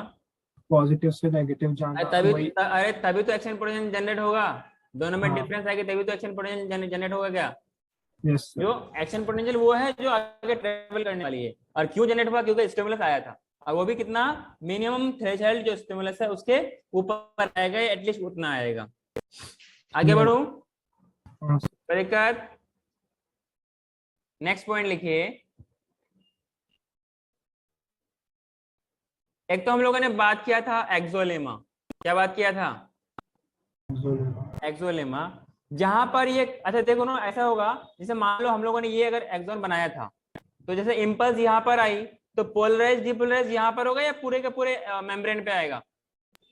D: पॉजिटिव से नेगेटिव जाना तो वही।
A: अरे तभी तो एक्शन पोटेंशियल जनरेट होगा, दोनों में
D: हाँ
A: डिफरेंस आएगा तभी तो एक्शन पोटेंशियल जनरेट होगा क्या?
D: Yes sir.
A: जो एक्शन पोटेंशियल वो है जो आगे ट्रेवल करने वाली है। और क्यों जनरेट हुआ? क्योंकि स्टिमुलस आया था, और वो भी कितना? मिनिमम थ्रेशोल्ड जो स्टिमुलस है उसके ऊपर आएगा, एटलीस्ट उतना आएगा। आगे बढ़ू?
D: हाँ
A: दिक्कत? नेक्स्ट पॉइंट लिखिए। एक तो हम लोगों ने बात किया था एक्सोलेमा। क्या बात किया था? एक्सोलेमा, जहां पर ये, अच्छा देखो ना, ऐसा होगा जैसे मान लो हम लोगों ने ये अगर एक्सोन बनाया था, तो जैसे इम्पल्स यहाँ पर आई तो पोलराइज डिपोलराइज यहाँ पर होगा या पूरे के पूरे मेम्ब्रेन पे आएगा?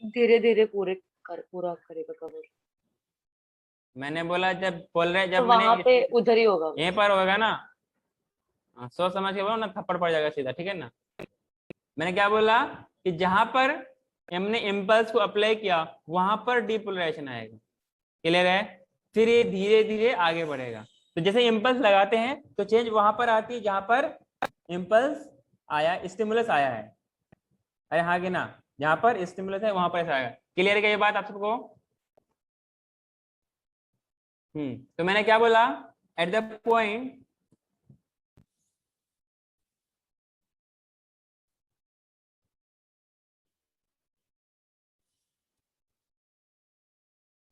C: धीरे धीरे पूरा करेगा कवर।
A: मैंने बोला जब पोलराइज,
C: तो
A: जब
C: वहां
A: मैंने
C: पे उधर ही होगा।
A: यहीं पर होगा ना। सोच समझ के बोलो ना, थप्पड़ पड़ जाएगा सीधा, ठीक है ना? मैंने क्या बोला कि जहां पर हमने इम्पल्स को अप्लाई किया वहां पर डिपोलराइजेशन आएगा। क्लियर है? फिर ये धीरे धीरे आगे बढ़ेगा। तो जैसे इम्पल्स लगाते हैं तो चेंज वहां पर आती है जहां पर इम्पल्स आया, स्टिमुलस आया है। अरे हाँ कि ना, जहां पर स्टिमुलस है वहां पर ऐसा आएगा। क्लियर है क्या ये बात आप सबको? तो मैंने क्या बोला, एट द पॉइंट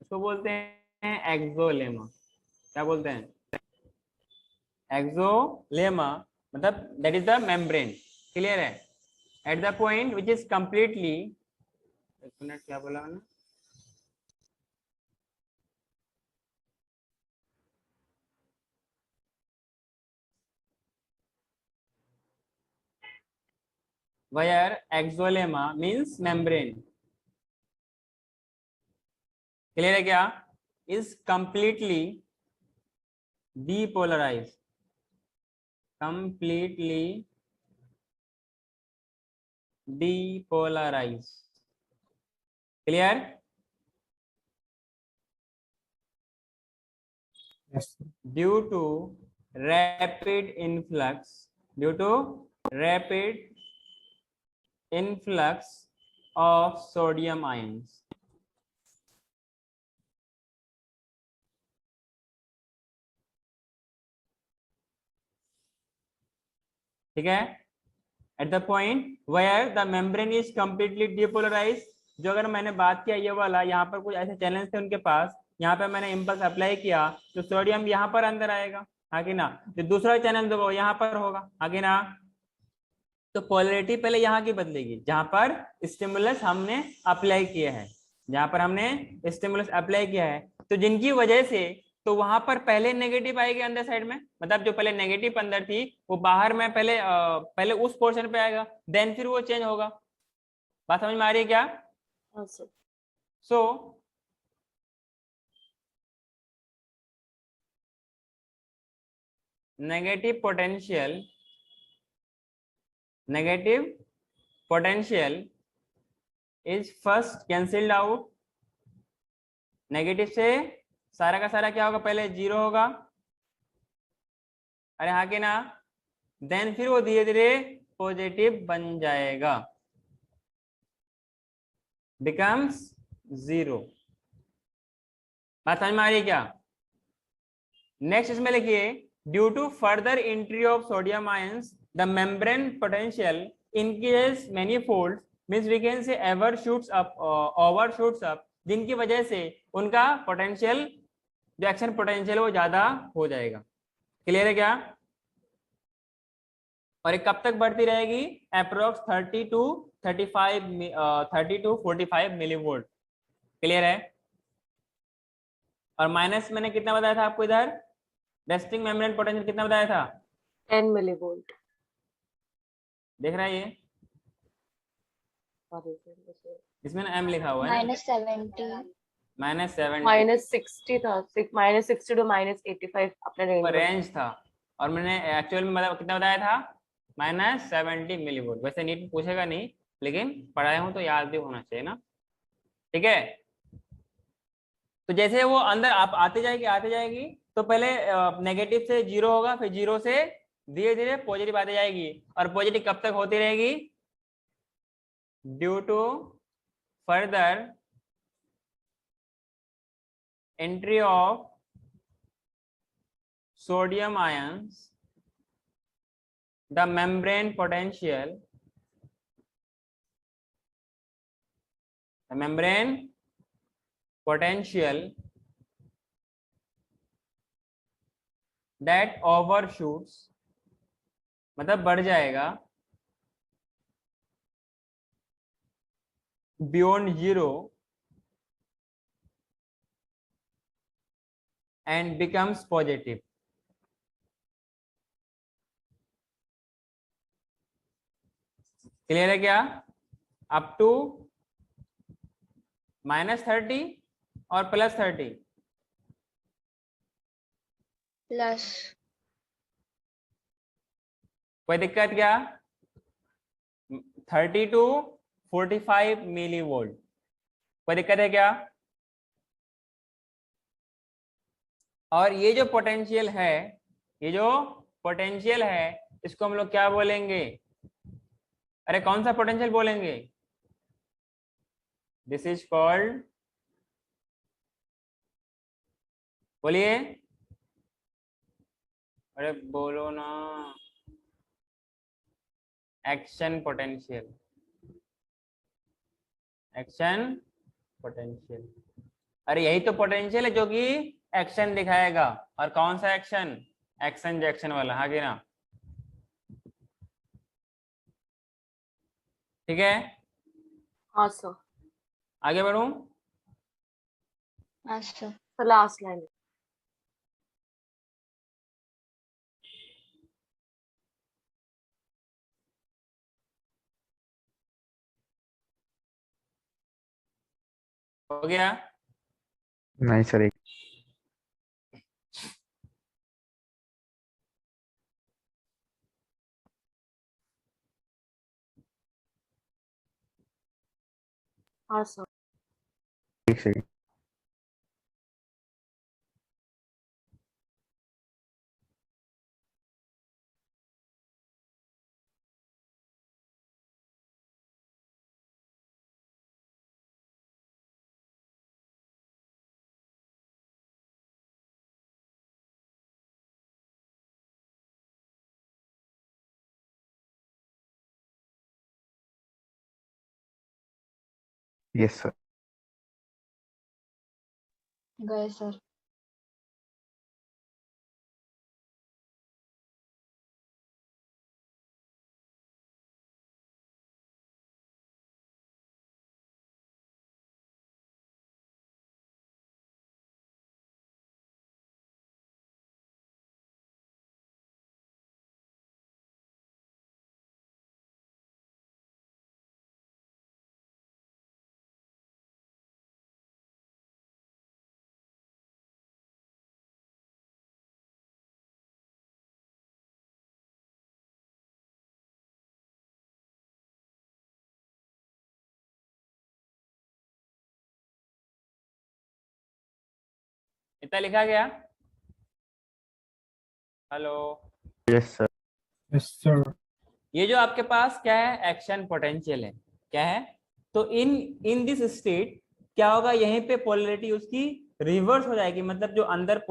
A: इसको बोलते हैं एक्सोलेमा। क्या बोलते हैं? एक्सोलेमा, मतलब that is the membrane. Clear है? At the point which is completely, एक मिनट क्या बोला मैंने, where exolema means membrane, clear है क्या, is completely depolarized, completely depolarized, clear?
D: Yes.
A: due to rapid influx, due to rapid influx of sodium ions, ठीक है? At the point where the membrane is completely depolarize, जो अगर मैंने बात किया ये वाला, यहाँ पर कुछ ऐसे चैनल्स थे उनके पास, यहाँ पे मैंने इम्पल्स अप्लाई किया तो सोडियम यहाँ पर अंदर आएगा, हाँ कि ना? तो दूसरा चैनल देखो यहाँ पर होगा, हाँ कि ना? तो पोलैरिटी पहले यहाँ की बदलेगी जहां पर स्टिमुलस हमने अप्लाई किया है, जहां पर हमने स्टिमुलस अप्लाई किया है, तो जिनकी वजह से तो वहां पर पहले नेगेटिव आएगी अंदर साइड में, मतलब जो पहले नेगेटिव अंदर थी वो बाहर में पहले उस पोर्शन पे आएगा, देन फिर वो चेंज होगा। बात समझ में आ रही है क्या?
C: हाँ sir.
A: So negative potential is first cancelled out, negative से सारा का सारा क्या होगा, पहले जीरो होगा, अरे हाँ कि ना? देन फिर वो धीरे धीरे पॉजिटिव बन जाएगा, बिकम्स जीरो। बात समझ में आ रही है क्या? नेक्स्ट इसमें लिखिए, due to further entry of sodium ions the membrane potential increases manifold, means we can say ever shoots up, over shoots up, जिनकी वजह से उनका पोटेंशियल, जो एक्शन पोटेंशियल वो ज्यादा हो जाएगा। क्लियर है क्या? और ये कब तक बढ़ती रहेगी? Approx 30 to 45 millivolt. क्लियर है? और माइनस मैंने कितना बताया था आपको इधर, रेस्टिंग मेम्ब्रेन पोटेंशियल कितना बताया था?
C: 10 मिलीवोल्ट।
A: देख रहा है ये, इसमें ना एम लिखा हुआ है ना,
B: -70
A: -70
C: -60 था, -60 टू -85 अपने रेंज में।
A: रेंज था, और मैंने एक्चुअल में मतलब कितना बताया था? -70 मिलीवोल्ट। वैसे नीट पूछेगा नहीं, लेकिन पढ़ाया हूं तो याद भी होना चाहिए ना, ठीक है? तो जैसे वो अंदर आप आते जाएगी तो पहले नेगेटिव से जीरो होगा, फिर जीरो से धीरे धीरे पॉजिटिव आती जाएगी, और पॉजिटिव कब तक होती रहेगी? Due to further entry of sodium ions the membrane potential that overshoots, मतलब बढ़ जाएगा beyond zero and becomes positive। Clear है क्या? अप टू -30 और +30,
B: प्लस
A: कोई दिक्कत क्या? 30 टू 45 मिलीवोल्ट, कोई दिक्कत है क्या? और ये जो पोटेंशियल है, ये जो पोटेंशियल है, इसको हम लोग क्या बोलेंगे? अरे कौन सा पोटेंशियल बोलेंगे? दिस इज कॉल्ड, बोलिए, अरे बोलो ना, एक्शन पोटेंशियल। एक्शन पोटेंशियल, अरे यही तो पोटेंशियल है जो कि एक्शन दिखाएगा। और कौन सा एक्शन? एक्शन जैक्शन वाला, हाँ कि ना? ठीक है,
C: हाँ सर।
A: आगे बढ़ूं?
B: हाँ सर।
C: Sir last line.
A: हो गया?
E: नहीं सर, एक
C: हाँ सर।
E: सेकंड। Yes sir.
B: गए सर।
A: इतना लिखा गया? Hello,
E: yes sir.
D: Yes sir.
A: ये जो आपके पास क्या है? एक्शन पोटेंशियल है, क्या है? तो इन इन दिस स्टेट क्या होगा? यहीं पे पोलैरिटी उसकी रिवर्स हो जाएगी, मतलब जो अंदर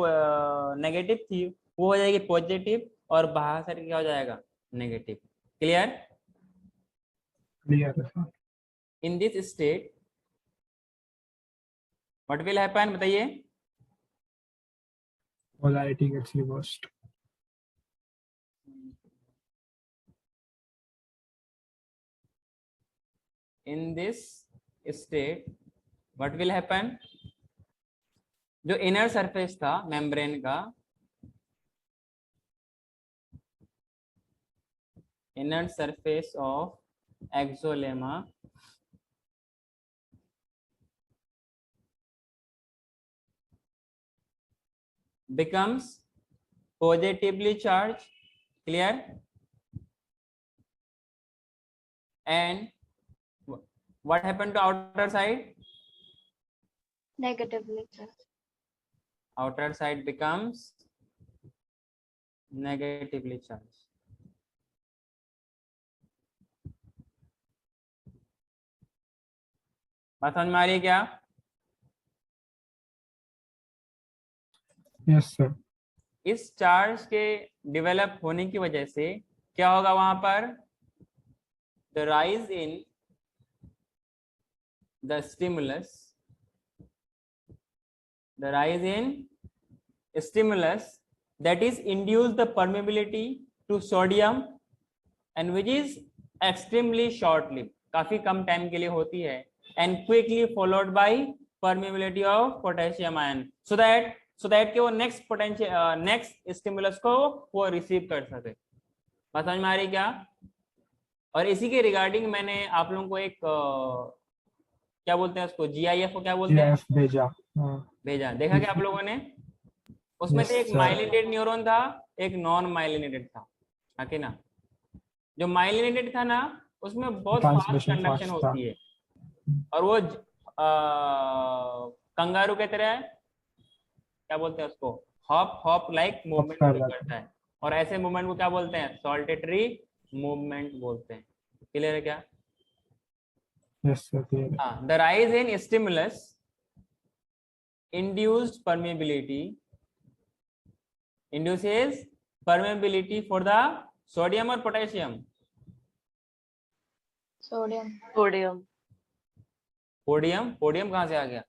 A: नेगेटिव थी वो हो जाएगी पॉजिटिव, और बाहर से क्या हो जाएगा? नेगेटिव। क्लियर?
D: क्लियर है sir.
A: In this state what will happen, बताइए?
D: Polarity gets reversed.
A: In this state what will happen, जो इनर सरफेस था मेम्ब्रेन का, inner surface of exolemma becomes positively charged, clear? And what happened to outer side?
B: Negatively charged.
A: Outer side becomes negatively charged. बात समझ में आ रही है क्या?
D: Yes sir.
A: इस चार्ज के डेवलप होने की वजह से क्या होगा वहां पर? The rise in the stimulus, the rise in stimulus that is induce the permeability to sodium and which is extremely short lived, काफी कम टाइम के लिए होती है, and quickly followed by permeability of potassium ion so that कि वो next potential next stimulus को वो receive कर सके। बात समझ में आ रही क्या? और इसी के रिगार्डिंग मैंने आप लोगों को एक क्या बोलते हैं उसको, GIF को क्या बोलते हैं?
D: GIF भेजा। हाँ।
A: भेजा, देखा क्या आप लोगों ने? उसमें
D: Yes,
A: से एक
D: sir.
A: माइलिनेटेड न्यूरॉन था, एक नॉन माइलिनेटेड था, हाँ कि ना? जो माइलिनेटेड था ना, उसमें बहुत फास्ट
D: Transmission
A: कंडक्शन
D: fast था।
A: होती है, और वो कंगारू की तरह है, क्या बोलते हैं उसको, हॉप हॉप लाइक मूवमेंट
D: कर जाता
A: करता है, और ऐसे मूवमेंट को क्या बोलते हैं? सॉल्टेटरी मूवमेंट बोलते हैं। क्लियर है क्या?
D: यस सर क्लियर है।
A: हाँ, the rise in stimulus induced permeability induces permeability for the sodium or potassium?
B: Sodium.
C: Sodium.
A: Podium, podium कहाँ से आ गया?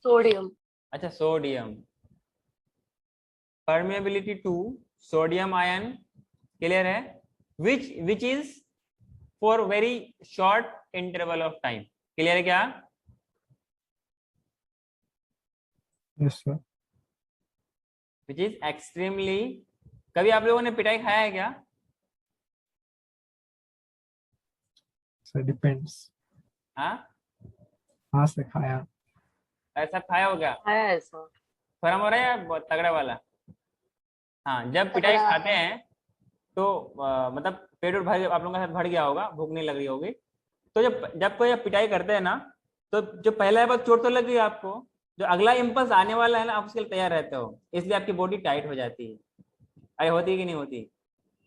C: सोडियम।
A: अच्छा, sodium. permeability to sodium ion, clear है? which is for very short interval of time, clear है क्या?
D: Yes sir.
A: which is extremely, कभी आप लोगों ने पिटाई खाया है क्या?
D: Sir depends.
A: हाँ,
D: हाँ सर खाया।
A: ऐसा खाया हो क्या?
C: आया ऐसा।
A: फर्म हो रहा है या बहुत तगड़ा वाला? हाँ, जब पिटाई
B: तगड़ा
A: खाते
B: वाला।
A: हैं तो मतलब पेट और भर, आप लोगों का भर गया होगा, भूख नहीं लग रही होगी, तो जब जब कोई आप पिटाई करते हैं ना, तो जो पहला बार चोट तो लग गई आपको, जो अगला इम्पल्स आने वाला है ना, आप उसके लिए तैयार रहते हो, इसलिए आपकी बॉडी टाइट हो जाती है। अरे होती है कि नहीं होती?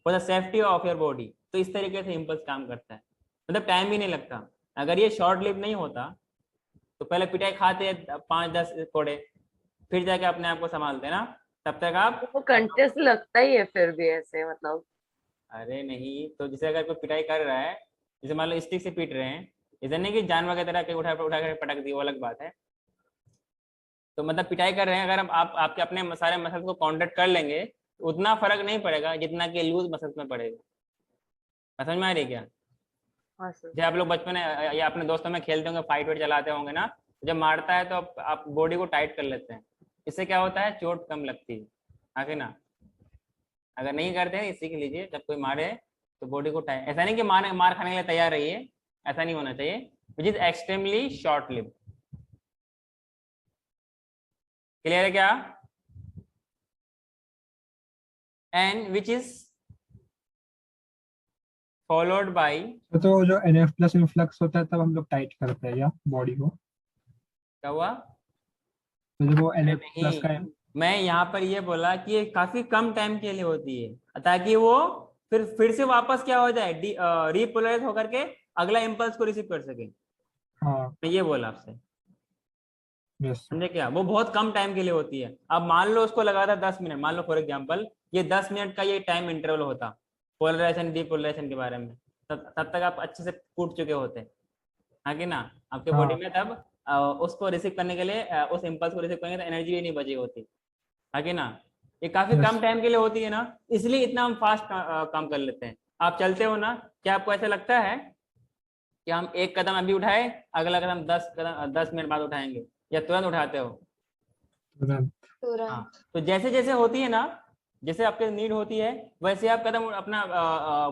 A: For the safety of your body. तो इस तरीके से इम्पल्स काम करता है, मतलब टाइम भी नहीं लगता। अगर ये शॉर्ट लिव नहीं होता तो पहले पिटाई खाते 5-10 कोड़े, फिर जाके अपने आप को संभालते ना, तब तक आप।
C: वो कंटेस्ट लगता ही है फिर भी ऐसे, मतलब।
A: अरे नहीं, तो जैसे अगर कोई पिटाई कर रहा है, जैसे मान लो स्टिक से पीट रहे हैं, इधर नहीं कि जानवर की तरह के उठा उठा कर पटक दी, वो अलग बात है। तो मतलब पिटाई कर रहे हैं, अगर आप आपके अपने सारे मसल्स को कॉन्ट्रैक्ट कर लेंगे तो उतना फर्क नहीं पड़ेगा जितना कि लूज मसल्स में पड़ेगा। समझ में आ रही है क्या?
C: हाँ सर।
A: जब आप लोग बचपन में या अपने दोस्तों में खेलते होंगे, फाइट वाइट चलाते होंगे ना, जब मारता है तो आप बॉडी को टाइट कर लेते हैं, इससे क्या होता है? चोट कम लगती है, आगे ना। अगर नहीं करते हैं, सीख लीजिए, जब कोई मारे तो बॉडी को टाइट, ऐसा नहीं कि मार खाने के लिए तैयार रहिए, ऐसा नहीं होना चाहिए। Which is extremely short live. Clear है क्या? And which is followed by,
D: तो जो NF प्लस इन्फ्लक्स होता है तब हम लोग टाइट करते हैं या बॉडी को?
A: क्या हुआ?
D: तो जब वो
A: अरे
D: NF प्लस का
A: नहीं, मैं यहाँ पर ये बोला कि ये काफी कम टाइम के लिए होती है, ताकि वो फिर से वापस क्या हो जाए, रीपोलराइज होकर के अगला इम्पल्स को रिसीव कर सके।
D: हाँ
A: मैं ये बोला आपसे,
D: यस सर।
A: समझे क्या? वो बहुत कम टाइम के लिए होती है। अब मान लो उसको लगा था 10 मिनट, मान लो फॉर एग्जांपल ये 10 मिनट का ये टाइम इंटरवल होता पोलराइजेशन डीपोलराइजेशन के बारे में, तब तक आप अच्छे से कूट चुके होते, हाँ कि ना? आपके बॉडी
D: हाँ
A: में तब उसको रिसीव करने के लिए, उस इम्पल्स को रिसीव करने के लिए एनर्जी भी नहीं बची होती, है कि ना? ये काफी
D: यस
A: कम टाइम के लिए होती है ना, इसलिए इतना हम फास्ट काम कर लेते हैं। आप चलते हो ना, क्या आपको ऐसा लगता है कि हम एक कदम अभी उठाए, अगला कदम 10 मिनट बाद उठाएंगे, या तुरंत उठाते हो?
D: तुरंत।
A: हाँ,
B: तुरंत।
A: तो जैसे जैसे होती है ना, जैसे आपके नीड होती है, वैसे आप कदम अपना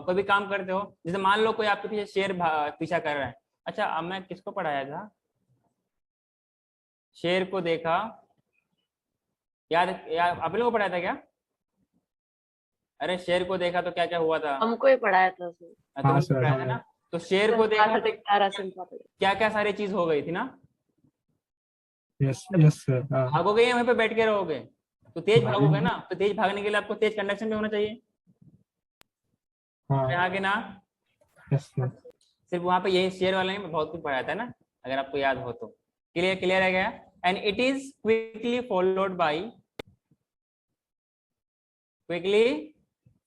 A: कोई भी काम करते हो। जैसे मान लो कोई आपके पीछे शेर पीछा कर रहा है। अच्छा, अब मैं किसको पढ़ाया था? शेर को देखा, याद आप लोगों को पढ़ाया था क्या? अरे शेर को देखा तो क्या क्या हुआ था?
C: हमको ही पढ़ाया था सर।
A: तुमने
D: हाँ सर
A: पढ़ाया था ना? तो शेर को देखा तो क्या क्या सारी चीज हो गई थी ना?
D: Yes yes sir. हाँ
A: भागोगे या वहीं पे बैठ के रहोगे? तो तेज भागोगे
D: भागेंगे।
A: ना, तो तेज भागने के लिए आपको तेज कंडक्शन भी होना चाहिए,
D: हाँ
A: आगे ना।
D: Yes sir.
A: सिर्फ वहां पे यही शेयर वाला नहीं, बहुत कुछ पढ़ाया था ना, अगर आपको याद हो तो। क्लियर क्लियर है क्या? And it is quickly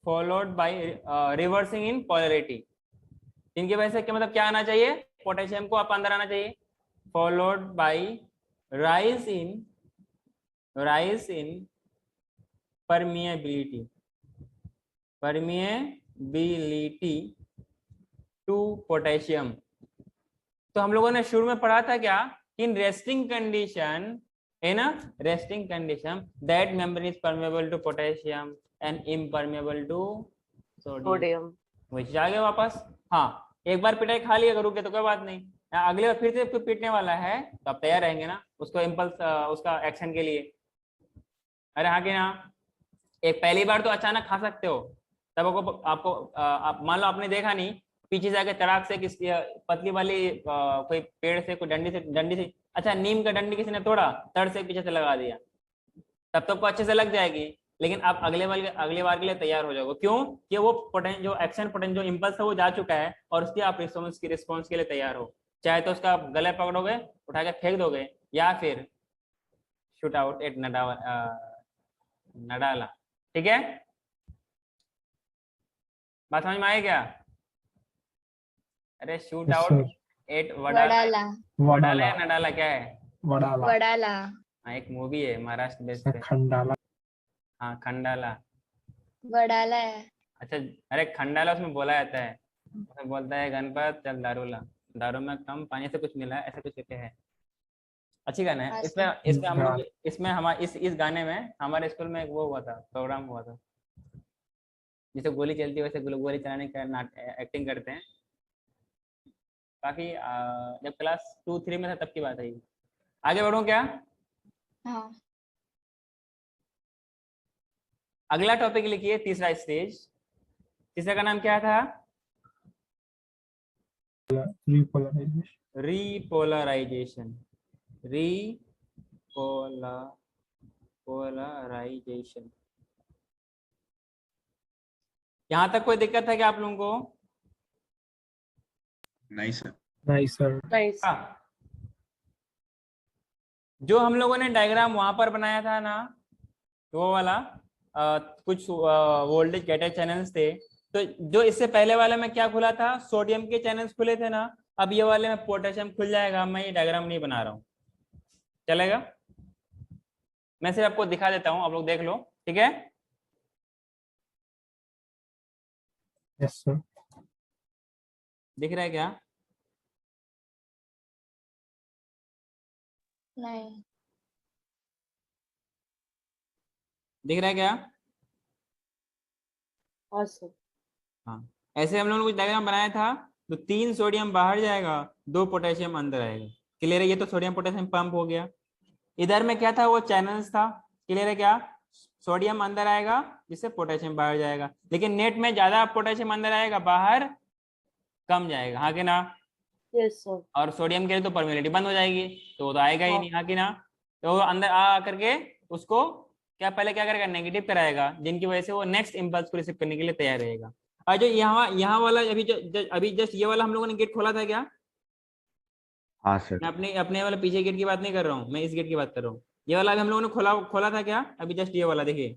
A: followed by reversing in polarity. इनकी वजह से क्या मतलब, क्या आना चाहिए? पोटेशियम को आप अंदर आना चाहिए, followed by rise in permeability to potassium. तो हम लोगों ने शुरू में पढ़ा था क्या? In resting condition that membrane is permeable to potassium and impermeable to sodium. वही आ गए वापस। हाँ, एक बार पिटाई खा लिया करोगे तो कोई बात नहीं, अगली बार फिर से कोई पीटने वाला है तो आप तैयार रहेंगे ना उसको इम्पल्स उसका एक्शन के लिए। अरे हाँ कि ना? एक पहली बार तो अचानक खा सकते हो, तब आपको आप मान लो आपने देखा नहीं, पीछे से आके तड़ाक से किस पतली वाली कोई पेड़ से, कोई डंडी से, अच्छा नीम का डंडी किसी ने तोड़ा, तड़ से पीछे से लगा दिया, तब तो आपको अच्छे से लग जाएगी, लेकिन आप अगले बार के लिए तैयार हो जाओगे। क्यों? कि वो जो एक्शन पोटेंशियल जो इम्पल्स है वो जा चुका है और उसकी आप रिस्पॉन्स के लिए तैयार हो। चाहे तो उसका आप गले पकड़ोगे, उठा के फेंक दोगे, या फिर शूट आउट एट नडाला। ठीक है, बात समझ में आई क्या? अरे shoot
D: Yes,
A: out
D: sir.
A: At वडाला,
B: वडाला
A: वडाला या
D: वडाला
A: नडाला क्या है?
D: वडाला
B: वडाला
A: हाँ, एक मूवी है महाराष्ट्र बेस्ड पे।
D: खंडाला
A: हाँ, खंडाला।
B: वडाला है।
A: अच्छा, अरे खंडाला उसमें बोला जाता है, उसमें बोलता है गणपत चल दारू ला, दारू में कम पानी से कुछ मिला है, ऐसा कुछ कहते हैं। अच्छी गाना है। इसमें हम लोग इसमें हमारे इस गाने में हमारे स्कूल में एक वो हुआ था, प्रोग्राम हुआ था, जिसे गोली चलती है वैसे गोली चलाने का एक्टिंग करते हैं। काफी जब क्लास 2-3 में था तब की बात है ये। आगे बढ़ूं क्या?
B: हाँ
A: अगला टॉपिक लिखिए, तीसरा स्टेज। तीसरा का नाम क्या था?
D: Repolarization
A: repolarization. रीपोलराइजेशन। यहां तक कोई दिक्कत है क्या आप लोगों को?
F: नहीं सर।
D: नहीं सर
C: नाइस।
A: हाँ, जो हम लोगों ने डायग्राम वहां पर बनाया था ना, वो वाला कुछ वोल्टेज गेटर चैनल्स थे, तो जो इससे पहले वाले में क्या खुला था? सोडियम के चैनल्स खुले थे ना। अब ये वाले में पोटेशियम खुल जाएगा। मैं ये डायग्राम नहीं बना रहा हूँ, चलेगा? मैं सिर्फ आपको दिखा देता हूँ, आप लोग देख लो, ठीक है?
D: यस सर
A: दिख रहा है क्या?
B: नहीं
A: दिख रहा है क्या?
C: हाँ सर।
A: हाँ, ऐसे हम लोगों ने कुछ डायग्राम बनाया था, तो 3 सोडियम बाहर जाएगा, 2 पोटेशियम अंदर आएगा। क्लियर है? ये तो सोडियम पोटेशियम पंप हो गया। इधर में क्या था? वो चैनल्स था। क्लियर है क्या? सोडियम अंदर आएगा जिससे पोटेशियम बाहर जाएगा, लेकिन नेट में ज्यादा पोटेशियम अंदर आएगा, बाहर कम जाएगा, हाँ कि ना?
C: Yes sir.
A: और सोडियम के लिए तो परमिलिटी बंद हो जाएगी, तो वो तो आएगा ही
C: हाँ।
A: नहीं, हाँ कि ना? तो वो अंदर आ करके उसको क्या पहले क्या करेगा? नेगेटिव कराएगा, जिनकी वजह से वो नेक्स्ट इम्पल्स को रिसीव करने के लिए तैयार रहेगा। और जो यहाँ वाला अभी जस्ट ये वाला हम लोगों ने गेट खोला था क्या?
E: हाँ सर।
A: मैं अपने वाला पीछे गेट की बात नहीं कर रहा हूँ, मैं इस गेट की बात कर रहा हूँ। ये वाला अभी हम लोगों ने खोला था क्या? अभी जस्ट ये वाला देखिए,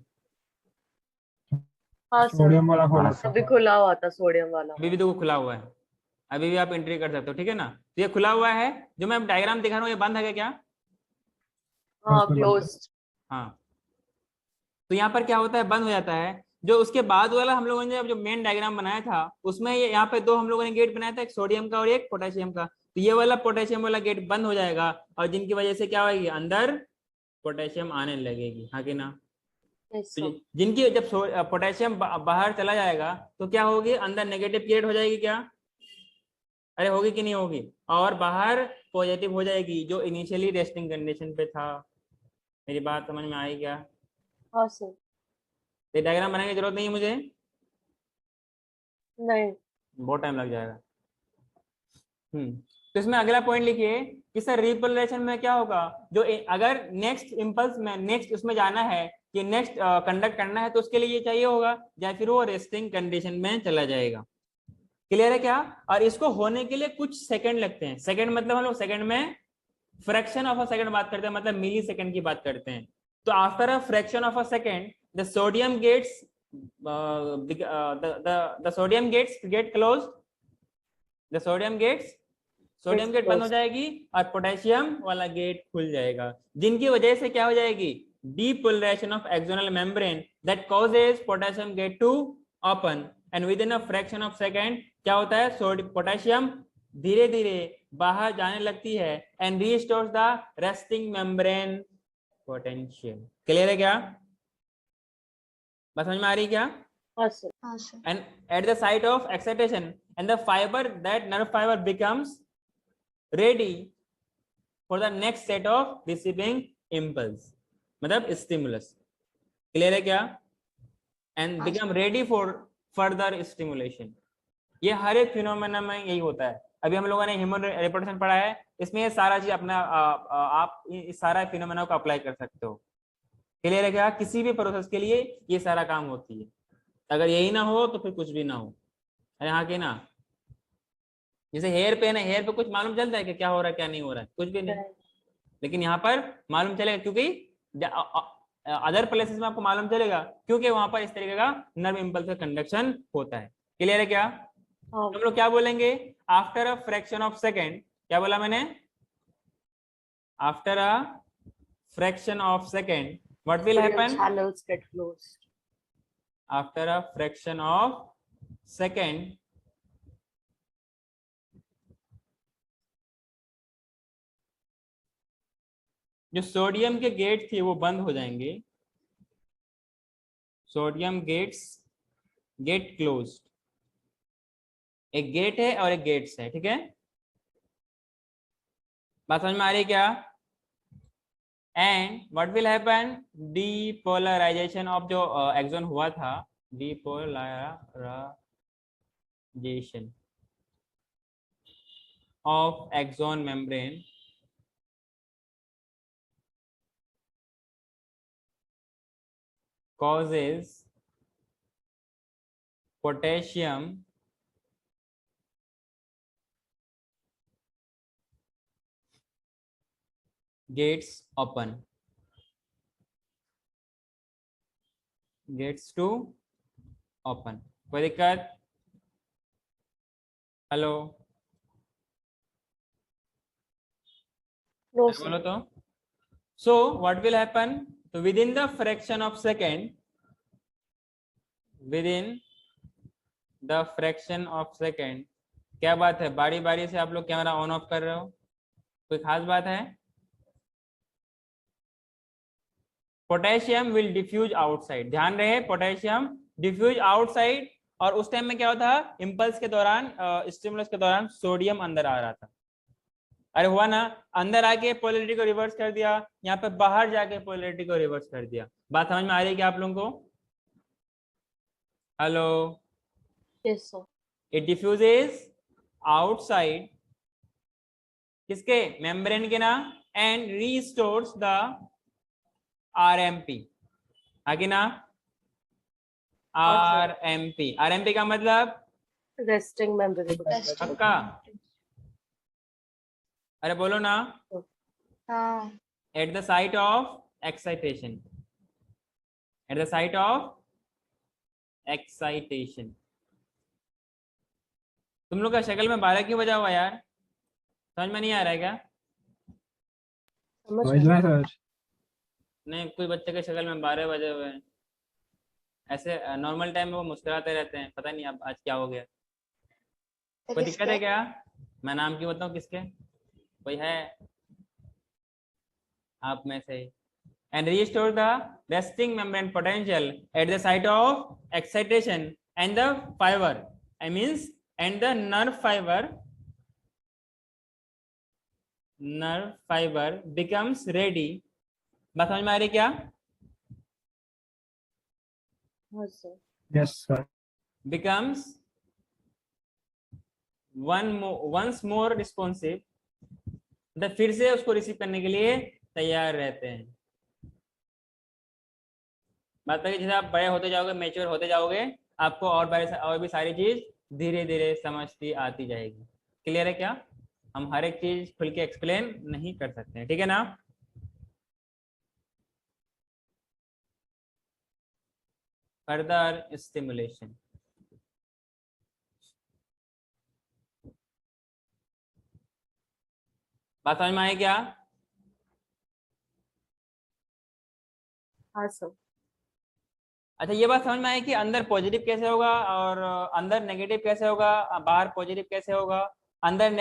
C: हाँ सर।
D: सोडियम वाला खोला था
C: अभी खुला हुआ था सोडियम वाला।
A: अभी भी देखो खुला हुआ है, अभी भी आप एंट्री कर सकते हो, ठीक है ना? तो ये खुला हुआ है, जो मैं डायग्राम दिखा रहा हूँ ये बंद है क्या?
C: हाँ
D: उसमें
C: क्लोज्ड।
A: हाँ, तो यहाँ पर क्या होता है? बंद हो जाता है। जो उसके बाद वाला हम लोगों ने जो मेन डायग्राम बनाया था, उसमें ये यहाँ पे 2 हम लोगों ने गेट बनाया था, एक सोडियम का और एक पोटेशियम का। तो ये वाला पोटेशियम वाला गेट बंद हो जाएगा, और जिनकी वजह से क्या होगी? अंदर पोटेशियम आने लगेगी, हाँ कि ना?
C: यस
A: तो
C: सर।
A: जिनकी जब पोटेशियम बाहर चला जाएगा तो क्या होगी? अंदर नेगेटिव क्रिएट हो जाएगी क्या? अरे होगी कि नहीं होगी? और बाहर पॉजिटिव हो जाएगी, जो इनिशियली रेस्टिंग कंडीशन पे था। मेरी बात समझ में आई क्या?
C: हाँ सर।
A: ये डायग्राम बनाने की जरूरत नहीं है मुझे,
C: नहीं।
A: बहुत टाइम लग जाएगा। तो इसमें अगला पॉइंट लिखिए कि सर रिपोलराइजेशन में क्या होगा? जो अगर नेक्स्ट इंपल्स में नेक्स्ट उसमें जाना है, कि नेक्स्ट कंडक्ट करना है, तो उसके लिए ये चाहिए होगा, या फिर वो रेस्टिंग कंडीशन में चला जाएगा। क्लियर है क्या? और इसको होने के लिए कुछ सेकंड लगते हैं। सेकंड मतलब हम लोग सेकंड में फ्रैक्शन ऑफ अ सेकंड बात करते हैं, मतलब मिली सेकंड की बात करते हैं। तो after a fraction of a second the sodium gates the sodium gates gate close, the sodium gate बंद हो जाएगी, और पोटेशियम वाला गेट खुल जाएगा, जिनकी वजह से क्या हो जाएगी? Depolarization of axonal membrane that causes potassium gate to open, and within a fraction of second क्या होता है? पोटेशियम धीरे धीरे बाहर जाने लगती है, and restores the resting membrane potential. Clear है क्या? बस समझ में आ रही क्या?
C: हाँ सर।
B: हाँ sir.
A: And at the site of excitation, and the fiber, that nerve fiber becomes ready for the next set of receiving impulse, मतलब stimulus. Clear है क्या? And become ready for further stimulation. ये हर एक phenomena में यही होता है। अभी हम लोगों ने ह्यूमन रिप्रोडक्शन पढ़ा है, इसमें ये सारा चीज अपना आप इस सारा फिनोमेना को अप्लाई कर सकते हो। क्लियर है क्या? किसी भी प्रोसेस के लिए ये सारा काम होती है, अगर यही ना हो तो फिर कुछ भी ना हो। अरे हाँ कि ना? जैसे हेयर पे है ना, हेयर पे कुछ मालूम चलता है कि क्या हो रहा है क्या नहीं हो रहा है, कुछ भी नहीं, लेकिन यहाँ पर मालूम चलेगा, क्योंकि अदर प्लेसेस में आपको मालूम चलेगा क्योंकि वहां पर इस तरीके का नर्व इंपल्स का कंडक्शन होता है। क्लियर है क्या?
C: हाँ,
A: हम लोग क्या बोलेंगे? After a fraction of second, क्या बोला मैंने? After a fraction of second what will
C: sodium
A: happen?
C: channels get closed.
A: After a fraction of second जो सोडियम के गेट थे वो बंद हो जाएंगे, सोडियम गेट्स गेट क्लोज्ड। एक गेट है और एक गेट्स है, ठीक है? बात समझ में आ रही है क्या? And what will happen? Depolarisation of जो एक्सॉन हुआ था, depolarisation of axon membrane causes potassium gates open, gates to open। कोई दिक्कत? हेलो
C: No,
A: बोलो
C: sir.
A: तो। So what will happen? तो within the fraction of second, within the fraction of second, क्या बात है, बारी बारी से आप लोग कैमरा ऑन ऑफ कर रहे हो, कोई खास बात है? पोटेशियम विल डिफ्यूज आउटसाइड, ध्यान रहे पोटेशियम डिफ्यूज आउटसाइड, और उस टाइम में क्या होता है, इम्पल्स के दौरान, स्टिमुलस के दौरान सोडियम अंदर आ रहा था। अरे हुआ ना, अंदर आके पोलैरिटी को रिवर्स कर दिया, यहाँ पे बाहर जाके पोलैरिटी को रिवर्स कर दिया। बात समझ में आ रही है क्या आप लोगों को? Hello?
C: Yes, sir.
A: It diffuses outside किसके? मेम्ब्रेन के ना, एंड रीस्टोर्स द आरएमपी, आगे ना, आरएमपी। आरएमपी का मतलब
C: Resting membrane.
B: Resting.
A: पक्का? अरे बोलो ना।
B: हाँ,
A: at the site of excitation, at the site of excitation. तुम लोग का शक्ल में 12 क्यों बजा हुआ यार? समझ में नहीं आ रहा है क्या?
C: समझ
D: समझ रहे हैं सर?
A: नहीं, कोई बच्चे के शक्ल में 12 बजे हुए हैं। ऐसे नॉर्मल टाइम में वो मुस्कुराते रहते हैं, पता नहीं अब आज क्या हो गया। कोई दिक्कत है क्या? मैं नाम क्यों बताऊं किसके? कोई है आप में से? And restore the resting membrane potential at the site of excitation and the fibre, I means and the nerve fiber becomes ready। बात समझ में आ रही क्या?
C: हाँ sir.
D: Yes sir.
A: becomes once more responsive, मतलब फिर से उसको रिसीव करने के लिए तैयार रहते हैं। बात है कि जैसे आप बड़े होते जाओगे, मैच्योर होते जाओगे, आपको और भी सारी चीज धीरे धीरे समझती आती जाएगी। क्लियर है क्या? हम हर एक चीज खुल के एक्सप्लेन नहीं कर सकते हैं, ठीक है ना? फर्दर स्टिमुलेशन, बात समझ में आई क्या?
C: हाँ सर।
A: अच्छा, ये बात समझ में आई कि अंदर पॉजिटिव कैसे होगा और अंदर नेगेटिव कैसे होगा, बाहर पॉजिटिव कैसे होगा, अंदर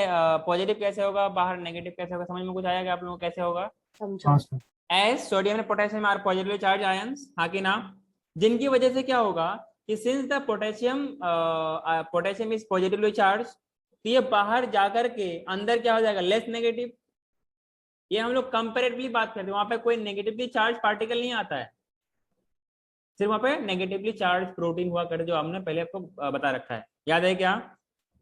A: पॉजिटिव कैसे होगा, बाहर नेगेटिव कैसे होगा? समझ में कुछ आया कि आप लोगों को कैसे होगा?
C: समझा।
D: हाँ sir.
A: As sodium and potassium are positively charge ions, हाँ कि ना? जिनकी वजह से क्या होगा कि since the potassium is positively charge, तो ये बाहर जाकर के अंदर क्या हो जाएगा, लेस नेगेटिव। ये हम लोग कंपेरेटिवली बात करते हैं, वहां पे कोई नेगेटिवली चार्ज पार्टिकल नहीं आता है, सिर्फ वहां पे नेगेटिवली चार्ज प्रोटीन हुआ करते, जो हमने पहले आपको बता रखा है, याद है क्या?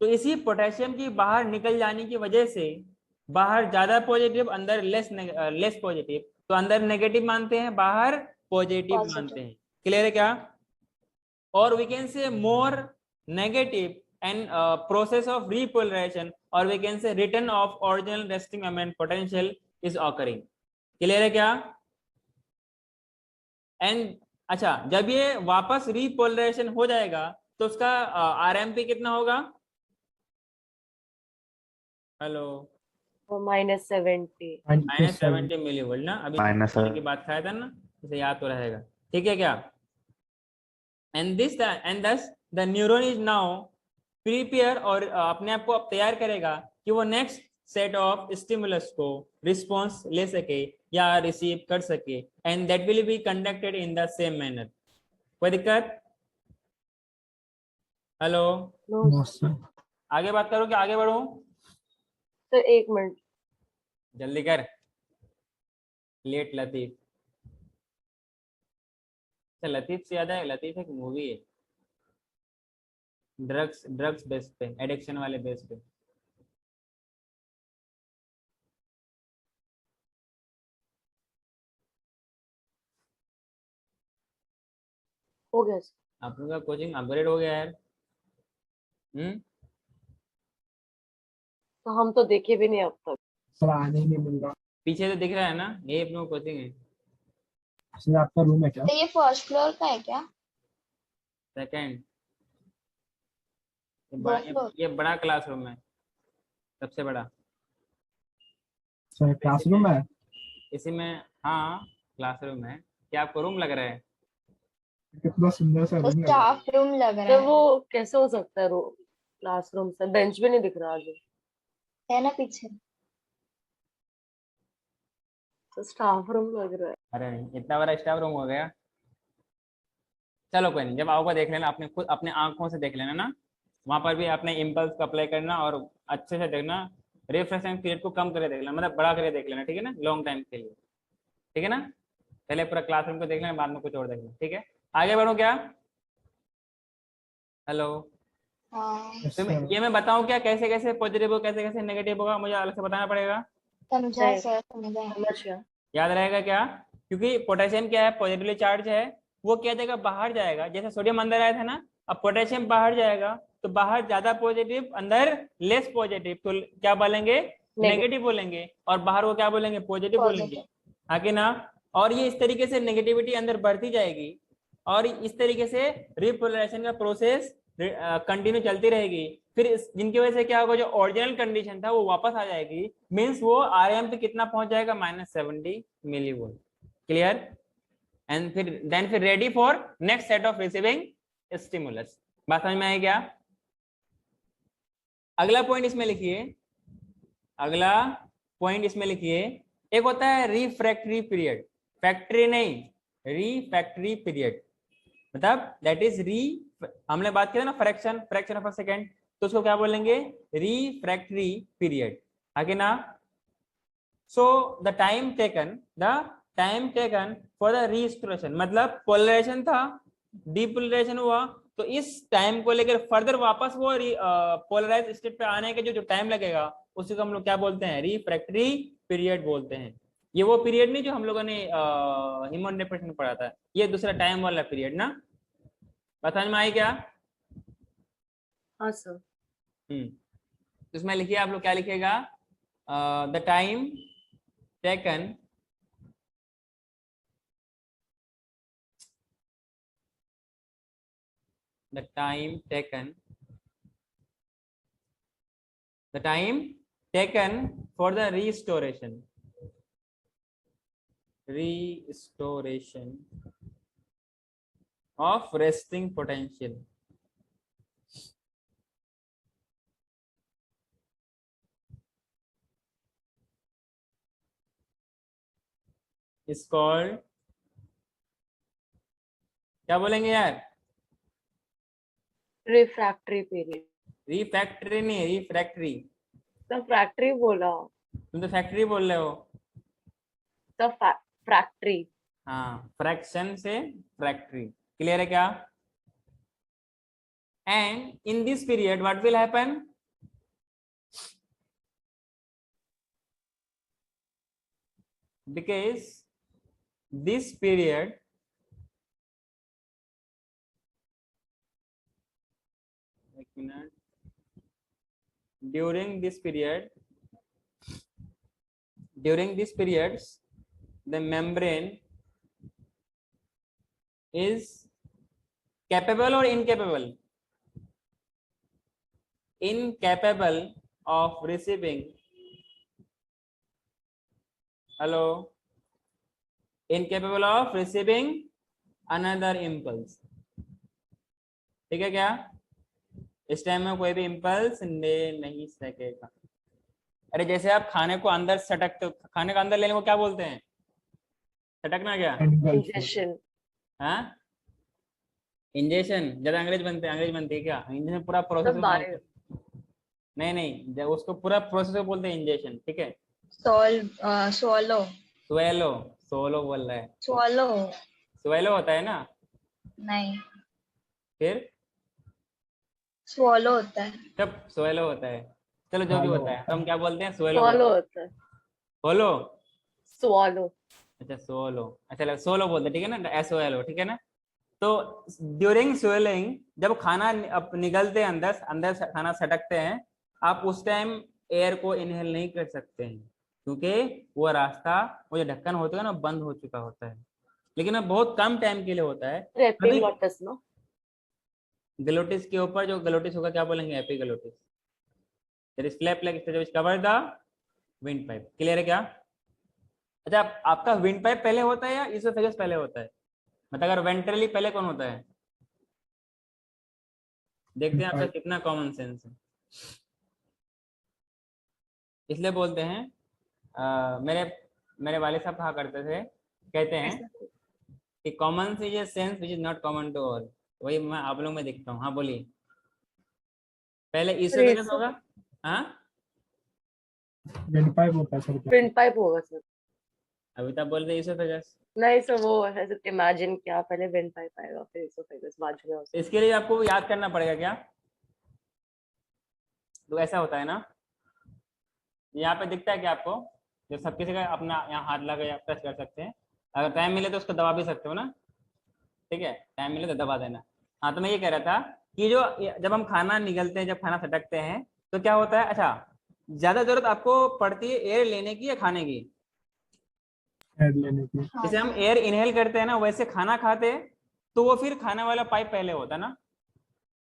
A: तो इसी पोटेशियम की बाहर निकल जाने की वजह से बाहर ज्यादा पॉजिटिव, अंदर लेस पॉजिटिव, तो अंदर नेगेटिव मानते हैं, बाहर पॉजिटिव
B: Positive.
A: मानते हैं। क्लियर है क्या? और we can say more negative and process of repolarization, or we can say return of original resting moment potential is occurring. Clear है क्या? एंड अच्छा, जब ये वापस रीपोलराइजेशन हो जाएगा तो उसका आरएमपी कितना होगा? हेलो,
C: -70।
A: -70 मिलीवोल्ट ना, अभी
E: Minus
A: की बात खाया था ना, इसे याद तो रहेगा। ठीक है क्या? And thus the neuron is now prepare, और अपने आप को अब तैयार करेगा कि वो नेक्स्ट सेट ऑफ स्टिमुलस को रिस्पॉन्स ले सके या रिसीव कर सके, and that will be conducted in the same manner. कोई दिक्कत? Hello,
D: no sir.
A: आगे बात करो कि आगे बढ़ो?
C: Sir 1 minute.
A: जल्दी कर, लेट लतीफ। अच्छा, लतीफ से याद है, लतीफ एक मूवी है ड्रग्स बेस पे, एडिक्शन वाले बेस पे।
C: हो गया सर।
A: आप लोगों का कोचिंग अपग्रेड हो गया यार।
C: तो हम तो देखे भी नहीं अब तक।
D: सर आने ही नहीं मिल रहा।
A: पीछे तो दिख रहा है ना, ये अपना कोचिंग है।
D: सर आपका रूम है क्या?
B: तो ये फर्स्ट फ्लोर का है क्या?
A: सेकंड,
B: दो फ्लोर?
A: ये बड़ा क्लासरूम है, सबसे बड़ा।
D: सर क्लासरूम है?
A: इसी में, हाँ क्लासरूम है। क्या आपको रूम लग रहा है?
D: कितना सुंदर सा
B: तो
D: रूम लग रहा है।
B: स्टाफ रूम लग रहा
C: तो
B: है।
C: वो कैसे हो सकता है क्लासरूम से? बेंच भी नहीं दिख रहा आगे।
B: है ना पीछे?
C: तो स्टाफ रूम लग रहा है।
A: अरे नहीं, इतना बड़ा स्टाफ रूम हो गया। चलो कोई नहीं, जब आओगे देख लेना, अपने खुद अपने आंखों से देख लेना ना, वहां पर भी अपने इम्पल्स को अप्लाई करना और अच्छे से देखना। रिफ्रेशमेंट पीरियड को कम करके देख लेना, मतलब बड़ा करके देख लेना, ठीक है ना, लॉन्ग टाइम के लिए। ठीक है ना? पहले पूरा क्लासरूम को देख लेना, बाद में कुछ और देख लेना। ठीक है, आगे बढ़ो क्या? हेलो,
B: हाँ,
D: यस
A: तो
D: सर।
A: ये मैं बताऊं क्या, कैसे कैसे पॉजिटिव हो, कैसे कैसे नेगेटिव होगा, मुझे अलग से बताना पड़ेगा?
B: समझा
C: नहीं,
B: सर, समझा।
C: समझ गया।
A: याद रहेगा क्या? क्योंकि पोटेशियम क्या है, पॉजिटिवली चार्ज है, वो क्या जाएगा, बाहर जाएगा। जैसे सोडियम अंदर आया था ना, अब पोटेशियम बाहर जाएगा, तो बाहर ज्यादा पॉजिटिव, अंदर लेस पॉजिटिव, तो क्या बोलेंगे? नेगेटिव बोलेंगे। और बाहर वो क्या बोलेंगे? पॉजिटिव बोलेंगे।
B: पॉजिटिव।
A: हाँ कि ना? और ये इस तरीके से नेगेटिविटी अंदर बढ़ती जाएगी, और इस तरीके से रिपोलराइजेशन का प्रोसेस कंटिन्यू चलती रहेगी। फिर जिनकी वजह से क्या होगा, जो ओरिजिनल कंडीशन था वो वापस आ जाएगी। मींस वो आरएम पे कितना पहुंच जाएगा? -70 मिलीवोल्ट। क्लियर? एंड फिर ready for next set of receiving stimulus. बात समझ में आई क्या? अगला पॉइंट इसमें लिखिए, अगला पॉइंट इसमें लिखिए, एक होता है रिफ्रैक्टरी पीरियड। फैक्ट्री नहीं, रिफ्रैक्टरी पीरियड, मतलब दैट इज हमने बात की ना, फ्रैक्शन ऑफ अ सेकेंड, तो उसको क्या बोलेंगे? Refractory period. आगे ना? So the time taken for the restoration, मतलब पोलराइजेशन था, डीपोलराइजेशन हुआ, तो इस टाइम को लेकर फर्दर वापस वो पोलराइज स्टेट पे आने के जो टाइम लगेगा, उसी को हम लोग क्या बोलते हैं? रिफ्रैक्टरी पीरियड बोलते हैं। ये वो पीरियड नहीं जो हम लोगों ने ह्यूमन डिप्रेशन पढ़ा था, ये दूसरा टाइम वाला पीरियड ना। समझ में आई क्या?
C: हाँ सर।
A: इसमें लिखिए, आप लोग क्या लिखिएगा? The time taken the time taken for the restoration of resting potential is called, क्या बोलेंगे यार?
C: Refractory period.
A: रिफैक्टरी नहीं, रिफ्रैक्टरी।
C: तो फैक्ट्री बोला।
A: तुम तो फैक्ट्री बोल रहे हो।
C: तो फैक्ट्री।
A: हाँ, फ्रैक्शन से फैक्ट्री। क्लियर है क्या? And in this period what will happen? Because this period minute. During this periods, the membrane is capable or incapable? Incapable of receiving. Hello. Incapable of receiving another impulse. ठीक है क्या? इस time में कोई भी impulse ले नहीं सकेगा। अरे जैसे आप खाने को अंदर सटकते हो, खाने को अंदर लेने को क्या बोलते हैं? सटकना क्या?
C: इंजेक्शन।
A: हाँ, इंजेक्शन। ज्यादा अंग्रेज बनती है क्या? इंजेक्शन पूरा प्रोसेस
C: सब बारे
A: नहीं, जब उसको पूरा प्रोसेस बोलते हैं इंजेक्शन। ठीक है,
B: swallow
A: सोलो बोल रहा है,
B: swallow
A: स्वेलो होता है ना,
B: नहीं
A: फिर
B: swallow होता है।
A: जब स्वेलो होता है, चलो जो भी
D: Swallow
A: होता है,
D: होता
A: हम क्या बोलते हैं? स्वेलो।
C: स्वॉलो होता है।
A: Solo,
C: swallow.
A: अच्छा सोलो, अच्छा सोलो बोलते हैं, ठीक है ना, SOLO, ठीक है ना। तो ड्यूरिंग स्वेलिंग, जब खाना निगलते हैं अंदर से खाना सटकते हैं, आप उस टाइम एयर को इनहेल नहीं कर सकते हैं, क्योंकि वो रास्ता, वो जो ढक्कन होता है ना, बंद हो चुका होता है। लेकिन अब बहुत कम टाइम के लिए होता है।
C: एपिग्लॉटिस ना।
A: ग्लोटिस के ऊपर जो ग्लोटिस होगा, क्या बोलेंगे? Epiglottis. There is flap like structure which cover the windpipe. Clear है क्या? अच्छा, आपका विंड पाइप पहले होता है या इसोफेगस पहले होता है? मतलब अगर वेंट्रली पहले कौन होता है? देखते हैं आपका कितना कॉमन सेंस है। इसलिए बोलते हैं, मेरे वाले साहब कहा करते थे, कहते हैं कि कॉमन से ये sense which is not common to all. वही मैं आप लोग में देखता हूँ। हाँ बोलिए, पहले इसोफेगस होगा। हाँ,
D: विंड पाइप होता है सर।
C: विंड पाइप होगा सर।
A: अभी तक बोल रहे इसोफेगस।
C: नहीं सर, वो ऐसे इमेजिन किया, पहले विंड पाइप आएगा फिर इसोफेगस बाजू में उसके।
A: इसके लिए आपको याद करना पड़ेगा क्या? तो ऐसा होता है ना, यहाँ पे दिखता है कि आपको, जो सब किसी का अपना यहाँ हाथ लगा प्रेस कर सकते हैं। अगर टाइम मिले तो उसको दबा भी सकते हो ना, ठीक है, टाइम मिले तो दबा देना। हाँ, तो मैं ये कह रहा था कि जो जब हम खाना निगलते हैं, जब खाना सटकते हैं, तो क्या होता है? अच्छा, ज्यादा जरूरत आपको पड़ती है एयर लेने की या खाने की?
D: एयर लेने की।
A: जैसे हम एयर इनहेल करते हैं ना, वैसे खाना खाते हैं तो वो फिर खाने वाला पाइप पहले होता है ना।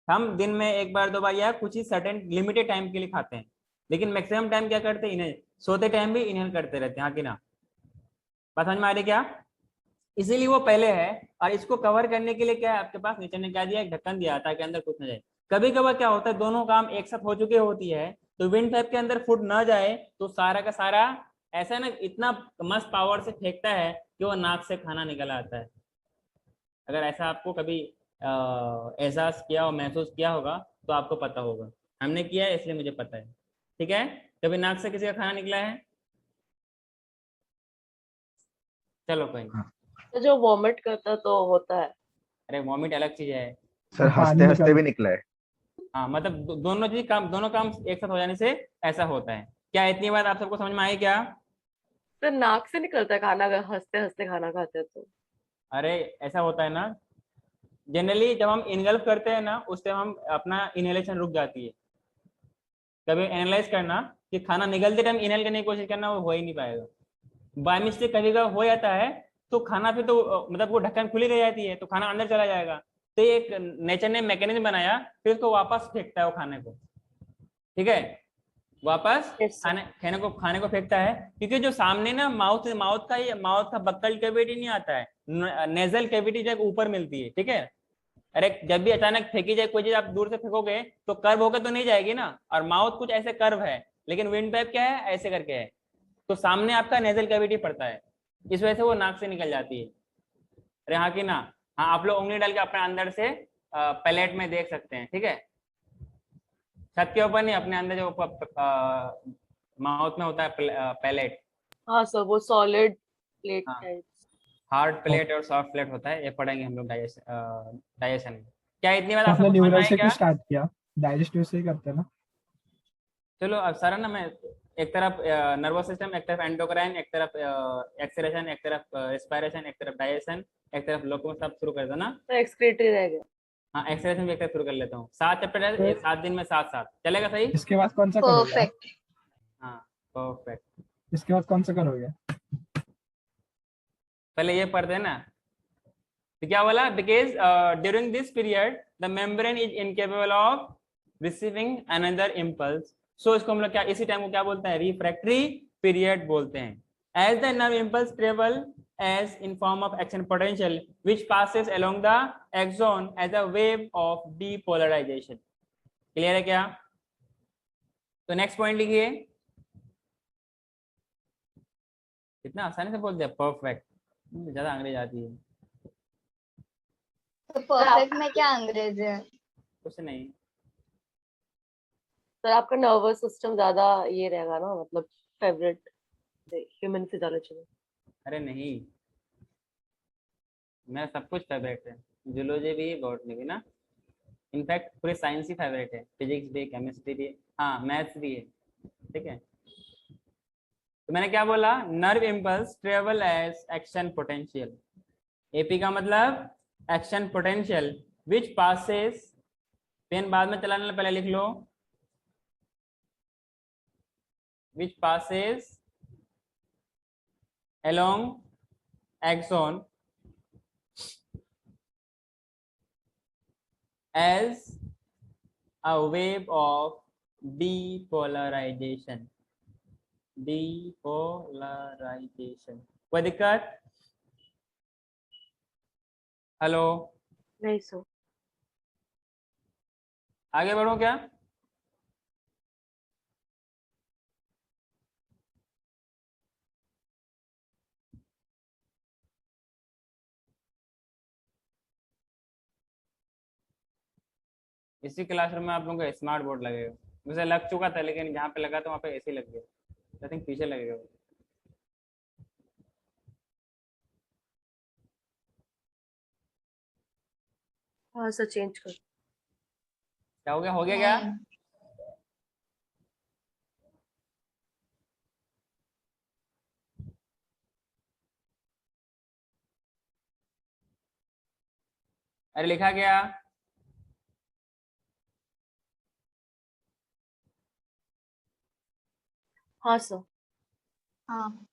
A: हम दिन में एक बार दो बार या कुछ ही सर्टेन लिमिटेड टाइम के लिए खाते हैं, लेकिन मैक्सिमम टाइम क्या करते हैं? इन्हें सोते टाइम भी इनहेल करते रहते हैं, हाँ कि ना? बात समझ में आ रही क्या? इसीलिए वो पहले है। और इसको कवर करने के लिए क्या है आपके पास? नीचे ने क्या दिया? एक ढक्कन दिया, ताकि अंदर कुछ न जाए। कभी कभार क्या होता है, दोनों काम एक साथ हो चुके होती है, तो विंड पाइप के अंदर फूड न जाए, तो सारा का सारा ऐसा ना, इतना मस्त पावर से फेंकता है कि वो नाक से खाना निकल आता है। अगर ऐसा आपको कभी एहसास किया और महसूस किया होगा तो आपको पता होगा। हमने किया है इसलिए मुझे पता है। ठीक है, कभी नाक से किसी का खाना निकला है? चलो कोई नहीं।
C: तो जो वॉमिट करता तो होता है।
A: अरे वॉमिट अलग चीज है।
E: सर हंसते हंसते भी निकला है।
A: हाँ, मतलब दोनों काम एक साथ हो जाने से ऐसा होता है। क्या इतनी बात आप सबको समझ में आई क्या?
C: तो नाक से निकलता है खाना अगर हंसते हंसते खाना खाते हैं तो।
A: अरे ऐसा होता है ना, जनरली जब हम इनगल्फ करते हैं ना, उस टाइम हम अपना इनहेलेशन रुक जाती है। कभी एनालाइज करना कि खाना निकलते टाइम इनहेल करने की कोशिश करना, वो हो ही नहीं पाएगा। बाय मिस्टेक कभी कभी हो जाता है, तो खाना फिर तो मतलब वो ढक्कन खुली रह जाती है, तो खाना अंदर चला जाएगा। तो एक नेचर ने मैकेनिज्म बनाया, फिर उसको वापस फेंकता है वो खाने को। ठीक है, वापस
C: Yes, sir.
A: खाने को फेंकता है, क्योंकि जो सामने ना माउथ का बक्कल कैविटी नहीं आता है, नेजल कैविटी जो ऊपर मिलती है। ठीक है, अरे जब भी अचानक फेंकी जाए कोई चीज, आप दूर से फेंकोगे तो कर्व होकर तो नहीं जाएगी ना, और माउथ कुछ ऐसे कर्व है, लेकिन विंड पाइप क्या है? ऐसे करके है, तो सामने आपका नेजल कैविटी पड़ता है, इस वजह से वो नाक से निकल जाती है। अरे हाँ कि ना? हाँ, आप लोग उंगली डाल के अपने अंदर से पैलेट में देख सकते हैं। ठीक है, छत के ऊपर नहीं, अपने अंदर जो माउथ में होता है पैलेट।
C: हाँ सर, वो सॉलिड प्लेट
A: हाँ।
C: टाइप।
A: हार्ड प्लेट और सॉफ्ट प्लेट होता है, ये पढ़ेंगे हम लोग डाइजेशन में। क्या इतनी बात
D: आपने
A: आपको समझ में
D: न्यूरल
A: आई
D: से
A: क्या?
D: क्यों स्टार्ट किया? डाइजेस्टिव से ही करते हैं ना।
A: चलो अब सारा ना, मैं एक तरफ नर्वस सिस्टम, एक तरफ एंडोक्राइन, एक तरफ एक्सक्रेशन, एक तरफ रेस्पिरेशन, एक तरफ डाइजेशन, एक तरफ लोकोमोशन, सब शुरू कर दो ना।
C: तो एक्सक्रीटरी रह गया।
A: हाँ एक्सेलरेशन भी एक शुरू कर लेता हूँ। 7 चैप्टर है,
D: फिर-
A: 7 दिन में 7 चलेगा सही।
D: इसके बाद कौन सा करोगे आप?
B: परफेक्ट।
A: हाँ परफेक्ट।
D: इसके बाद कौन सा करोगे?
A: पहले ये पढ़ते हैं ना, तो क्या बोला, because during this period the membrane is incapable of receiving another impulse, so इसको हम लोग क्या, इसी टाइम को क्या बोलते हैं, रिफ्रैक्टरी पीरियड बोलते हैं। As the nerve impulse travel as in form of action potential which passes along the axon as a wave of depolarization। Clear है क्या? तो नेक्स्ट पॉइंट लिखिए। कितना आसानी से बोल दिया परफेक्ट, ज्यादा अंग्रेज आती है।
B: तो परफेक्ट में क्या अंग्रेज है?
A: कुछ नहीं।
C: सर आपका नर्वस सिस्टम ज्यादा ये रहेगा ना, मतलब फेवरेट ह्यूमन फिजियोलॉजी में।
A: अरे नहीं, मेरा सब कुछ फेवरेट है, जूलॉजी भी बॉटनी भी ना, इनफैक्ट पूरी साइंस ही फेवरेट है, फिजिक्स भी, केमिस्ट्री भी, हाँ मैथ्स भी है। ठीक है, तो मैंने क्या बोला, nerve impulse travel as action potential, AP का मतलब action potential which passes, pen बाद में चलाने पहले लिख लो, which passes along axon as a wave of depolarization। depolarization, कोई दिक्कत? हेलो,
C: नहीं सर।
A: आगे बढ़ो क्या? इसी क्लासरूम में आप लोगों को स्मार्ट बोर्ड लगेगा, मुझे लग चुका था लेकिन जहाँ पे लगा था वहाँ पे ऐसे लग गया, आई थिंक पीछे लगेगा।
C: हाँ सर चेंज कर।
A: क्या हो गया, हो गया क्या?
B: नहीं,
A: अरे लिखा गया।
C: हाँ सर।
B: हाँ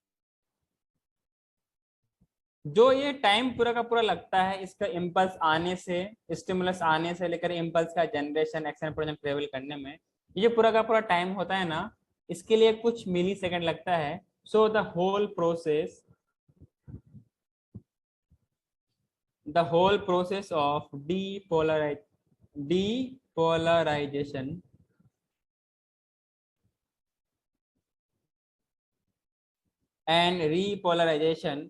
A: जो ये टाइम पूरा का पूरा लगता है इसका इम्पल्स आने से, स्टिमुलस आने से लेकर इम्पल्स का जनरेशन, एक्शन पोटेंशियल ट्रेवल करने में, ये पूरा का पूरा टाइम होता है ना, इसके लिए कुछ मिली सेकेंड लगता है। So the whole process, the whole process of depolarization and repolarization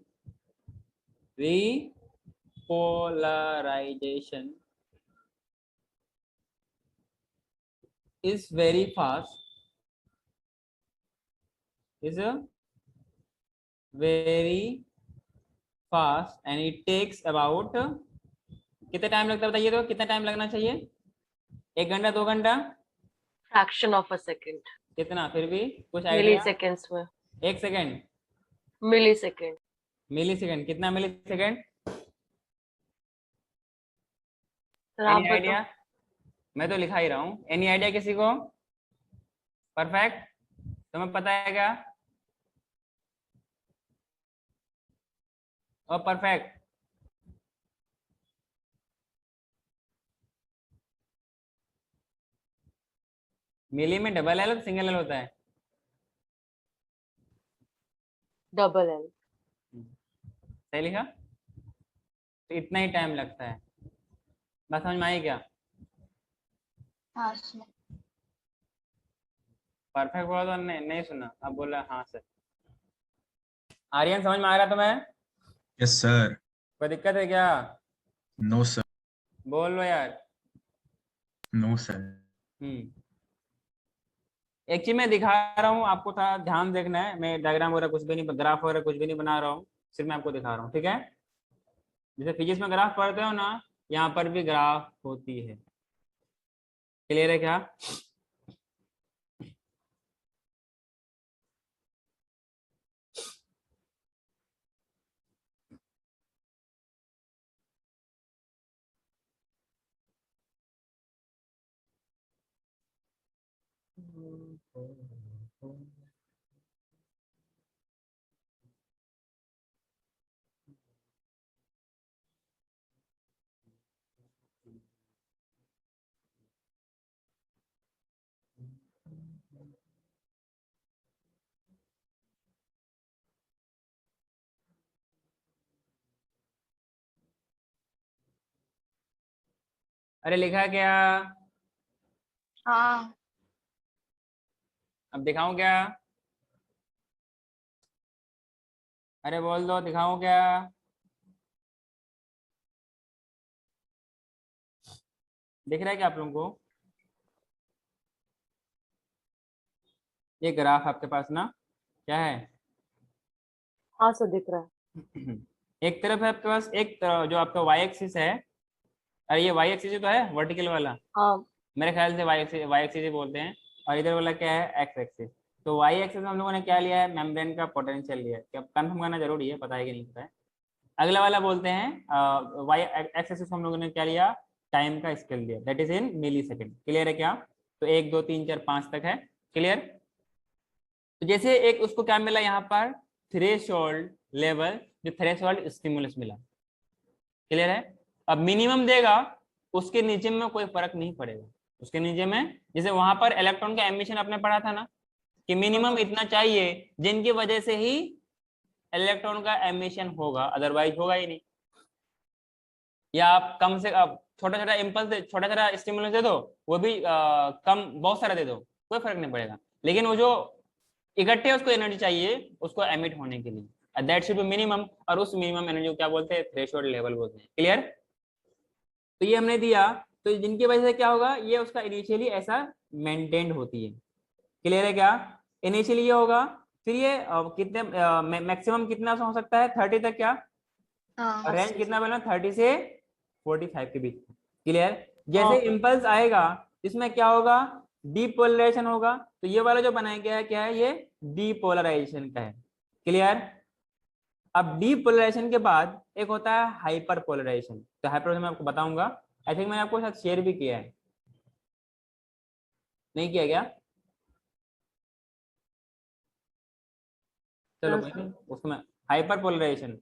A: is very fast, is very fast and it takes about, कितना टाइम लगता है बताइए, तो कितना टाइम लगना चाहिए, 1 घंटा 2 घंटा?
C: Fraction of a second.
A: कितना, फिर भी कुछ
C: मिली
A: आइडिया?
C: सेकेंड्स में।
A: 1 सेकेंड,
C: मिली सेकेंड।
A: मिली सेकेंड, कितना मिली सेकेंड?
C: सर आप
A: एनी
C: बताओ।
A: आइडिया? मैं तो लिखा ही रहा हूँ, एनी आइडिया किसी को? परफेक्ट, तुम्हें पता है क्या? और परफेक्ट, मिली में डबल एल और सिंगल एल होता है?
C: Double L.
A: सही लिखा, तो इतना ही टाइम लगता है। बात समझ में आई क्या?
B: हाँ सर।
A: परफेक्ट बोला तो नहीं, नहीं सुना, अब बोला हाँ सर। आर्यन समझ में आ रहा तुम्हें?
F: Yes sir.
A: कोई दिक्कत है क्या?
F: No sir.
A: बोल लो यार।
F: No sir.
A: एक चीज मैं दिखा रहा हूँ आपको, थोड़ा ध्यान देखना है, मैं डायग्राम वगैरह कुछ भी नहीं, ग्राफ वगैरह कुछ भी नहीं बना रहा हूँ, सिर्फ मैं आपको दिखा रहा हूँ, ठीक है? जैसे फिजिक्स में ग्राफ पढ़ते हो ना, यहाँ पर भी ग्राफ होती है। क्लियर है क्या? अरे लिखा क्या?
B: हाँ
A: अब दिखाऊं क्या? अरे बोल दो, दिखाऊं क्या? दिख रहा है क्या आप लोगों को? ये ग्राफ आपके पास ना क्या है?
C: हाँ सर दिख रहा है।
A: एक तरफ है आपके पास, जो आपका वाई एक्सिस है। अरे ये वाई एक्सिस तो है वर्टिकल वाला,
C: हाँ
A: मेरे ख्याल से वाई एक्सिस ही बोलते हैं। और इधर वाला क्या है? X axis. तो वाई एक्सिस में हम लोगों ने क्या लिया है? मेम्ब्रेन का पोटेंशियल लिया है। क्या कंफर्म करना जरूरी है, पता है कि नहीं पता है? अगला वाला बोलते हैं वाई एक्स एक्सिस को हम लोगों ने क्या लिया? टाइम का स्केल दिया, that is in millisecond. Clear है क्या? तो 1 2 3 4 5 तक है। क्लियर? तो जैसे एक उसको क्या मिला यहाँ पर? थ्रेशोल्ड लेवल, जो थ्रेशोल्ड स्टिमुलस मिला। क्लियर है? अब मिनिमम देगा, उसके नीचे में कोई फर्क नहीं पड़ेगा। उसके नीचे में जैसे वहां पर इलेक्ट्रॉन का एमिशन आपने पढ़ा था ना, कि मिनिमम इतना चाहिए जिनकी वजह से ही इलेक्ट्रॉन का एमिशन होगा, अदरवाइज होगा ही नहीं। या आप कम से अब छोटा छोटा इम्पल्स दे, छोटा छोटा स्टिमुलस दे दो, वो भी कम बहुत सारा दे दो, कोई फर्क नहीं पड़ेगा। लेकिन वो जो इकट्ठे उसको एनर्जी चाहिए उसको एमिट होने के लिए, दैट शुड बी मिनिमम। और उस मिनिमम एनर्जी को क्या बोलते हैं? थ्रेशोल्ड लेवल बोलते हैं। क्लियर? तो ये हमने दिया, तो जिनकी वजह से क्या होगा? ये उसका इनिशियली ऐसा मेंटेन्ड होती है। क्लियर है क्या? इनिशियली ये होगा, फिर ये कितने मैक्सिमम कितना हो सकता है? 30 तक क्या?
B: हाँ
A: और रेंज कितना बना? 30 से 45 के बीच। क्लियर? जैसे
C: हाँ
A: इम्पल्स आएगा, इसमें क्या होगा? डीपोलराइजेशन होगा। तो ये वाला जो बनाया गया है क्या है? ये डीपोलराइजेशन का है। क्लियर? अब डीपोलराइजेशन के बाद एक होता है हाइपर पोलराइजेशन। तो हाइपर मैं आपको बताऊंगा, आई थिंक मैंने आपको साथ शेयर भी किया है, नहीं किया क्या? चलो
C: हाँ
A: कोई
C: सर,
A: नहीं, उसमें हाइपर पोलराइजेशन।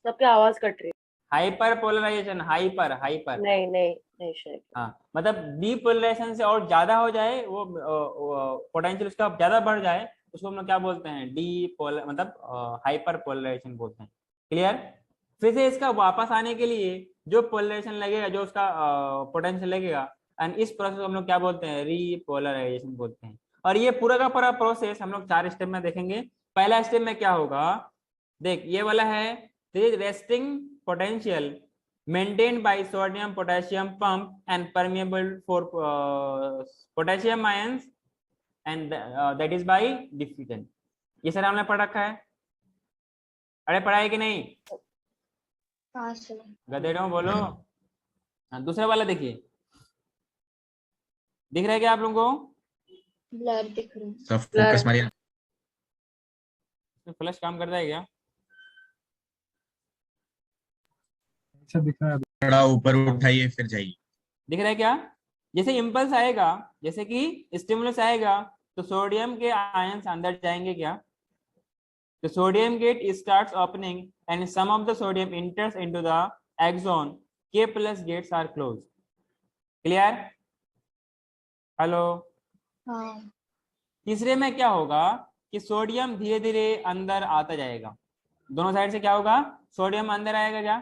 C: सबकी आवाज कट रही
A: हाइपर पोलराइजेशन, हाइपर हाइपर।
C: है। नहीं नहीं नहीं शेयर।
A: हाँ, मतलब डीपोलराइजेशन से और ज्यादा हो जाए, वो पोटेंशियल उसका ज्यादा बढ़ जाए, उसको हम लोग क्या बोलते हैं? डीपोलर, मतलब हाइपर पोलराइजेशन बोलते हैं। क्लियर? फिर से इसका वापस आने के लिए जो पोलराइजेशन लगेगा, जो उसका पोटेंशियल लगेगा, एंड इस प्रोसेस को हम लोग क्या बोलते हैं? रीपोलराइजेशन बोलते हैं। और ये पूरा का पूरा प्रोसेस हम लोग 4 स्टेप में देखेंगे। पहला स्टेप में क्या होगा? देख, ये वाला है resting potential maintained by sodium potassium pump and permeable for potassium ions, and that is by diffusion. ये सर हमने पढ़ रखा है। अरे पढ़ा है कि नहीं?
B: हाँ सर।
A: गधेड़ों बोलो। हाँ, दूसरा वाला देखिए, दिख रहा है क्या आप लोगों को?
B: ब्लर दिख रहा है।
F: सब
C: Blur
F: फोकस
C: है।
F: मारिए।
A: फ्लैश काम करता है क्या?
D: अच्छा दिख रहा है अभी।
F: थोड़ा ऊपर उठाइए फिर जाइए।
A: दिख रहा है क्या? जैसे इम्पल्स आएगा, जैसे कि स्टिमुलस आएगा, तो सोडियम के आयंस अंदर जाएंगे क्या? The sodium gate starts opening and some of the sodium enters into the axon. K plus gates are closed. Clear? Hello?
B: हाँ
A: तीसरे में क्या होगा कि सोडियम धीरे धीरे अंदर आता जाएगा। दोनों साइड से क्या होगा? सोडियम अंदर आएगा क्या?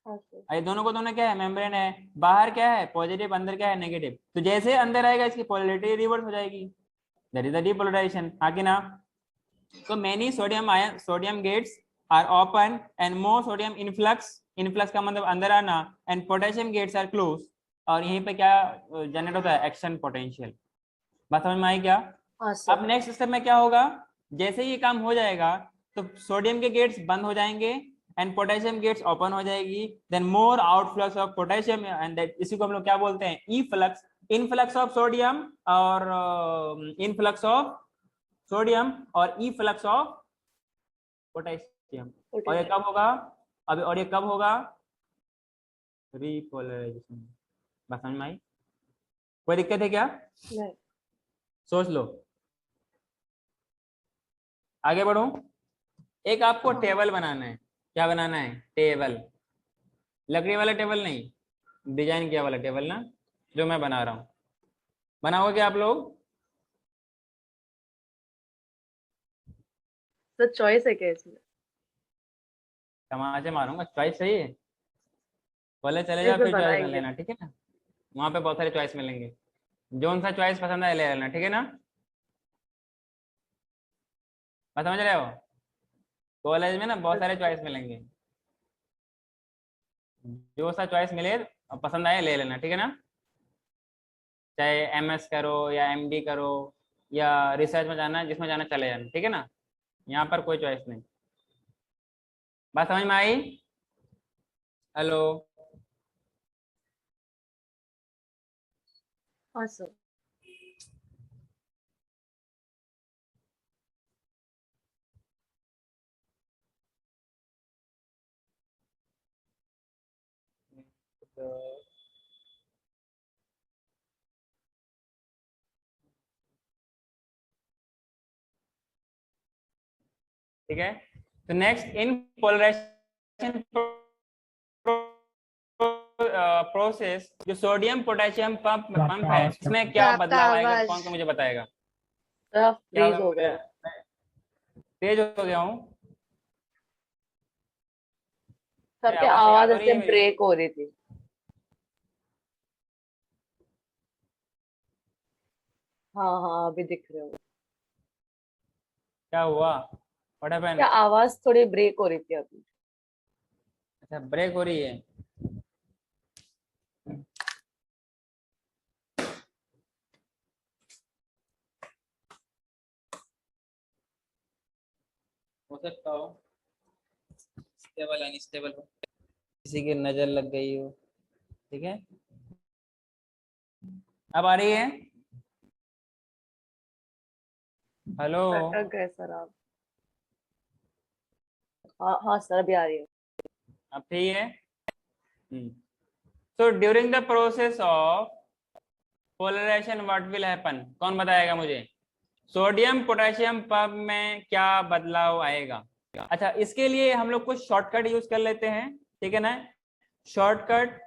C: हाँ सर।
A: अरे दोनों को दोनों क्या है? मेम्ब्रेन है। बाहर क्या है? पॉजिटिव, अंदर क्या है? नेगेटिव। तो जैसे अंदर आएगा इसकी पोलैरिटी रिवर्स हो जाएगी, दैट इज द डीपोलराइजेशन। हाँ कि ना? So many sodium gates are open and more sodium influx का मतलब अंदर आना, and potassium gates are closed। और यहीं पे क्या जनरेट होता है? Action potential. बात समझ में आई क्या?
C: हाँ सर।
A: अब नेक्स्ट स्टेप में क्या होगा? जैसे ही काम हो जाएगा तो सोडियम के गेट्स बंद हो जाएंगे एंड पोटेशियम गेट्स ओपन हो जाएगी, then more outflux of potassium, and that इसी को हम लोग क्या बोलते हैं? Efflux. Influx of sodium और इनफ्लक्स ऑफ सोडियम और ई फ्लक्स ऑफ पोटेशियम। और ये कब होगा? अभी, और ये कब होगा? रिपोलराइजेशन। बस समझ में आई? कोई दिक्कत है क्या?
C: नहीं।
A: सोच लो। आगे बढ़ो। एक आपको
B: हाँ।
A: टेबल बनाना है। क्या बनाना है? टेबल। लकड़ी वाला टेबल नहीं, डिजाइन किया वाला टेबल ना, जो मैं बना रहा हूँ। बनाओगे आप लोग?
C: तो चॉइस है क्या इसमें?
A: तमाचे मारूंगा। चॉइस सही है, पहले चले जाओ
C: इसमें
A: फिर चॉइस में
C: बनाएंगे।
A: लेना, ठीक है ना? वहां पे बहुत सारे चॉइस मिलेंगे, जो सा चॉइस पसंद है ले लेना, ठीक है ना? बात समझ रहे हो? कॉलेज में ना बहुत सारे चॉइस मिलेंगे, जो सा चॉइस मिले और पसंद आए ले लेना, ठीक है ना? चाहे एमएस करो या एमडी करो या रिसर्च में जाना, जिसमें जाना चले जाना, ठीक है ना? यहाँ पर कोई चॉइस नहीं। बात समझ में आई? हेलो?
C: हाँ सर।
A: ठीक है, तो नेक्स्ट इन पोलराइजेशन प्रोसेस, जो सोडियम पोटेशियम पंप है, इसमें क्या
B: आपका
A: बदलाव आएगा?
B: आवाज।
A: कौन मुझे बताएगा?
C: सर आप
A: क्या
C: फ्रीज हो
A: होगा?
C: गए।
A: मैं तेज हो गया हूँ?
C: सर की
A: आवाज आ
C: आवाज
A: तो रही
C: ऐसे
A: है मेरी?
C: ब्रेक हो रही थी। हाँ हाँ अभी दिख रहे हो।
A: क्या हुआ? What happened?
C: क्या आवाज थोड़ी ब्रेक हो रही थी अभी।
A: अच्छा, ब्रेक हो रही है। हो सकता हो स्टेबल अनस्टेबल हो, किसी की नजर लग गई हो, ठीक है? अब आ रही है? हेलो?
C: अटक गए सर आप। हाँ हाँ सर अभी आ रही है।
A: अब ठीक है। So during the process of polarization what will happen? कौन बताएगा मुझे? सोडियम पोटेशियम पंप में क्या बदलाव आएगा? अच्छा, इसके लिए हम लोग कुछ शॉर्टकट यूज कर लेते हैं, ठीक है ना? शॉर्टकट,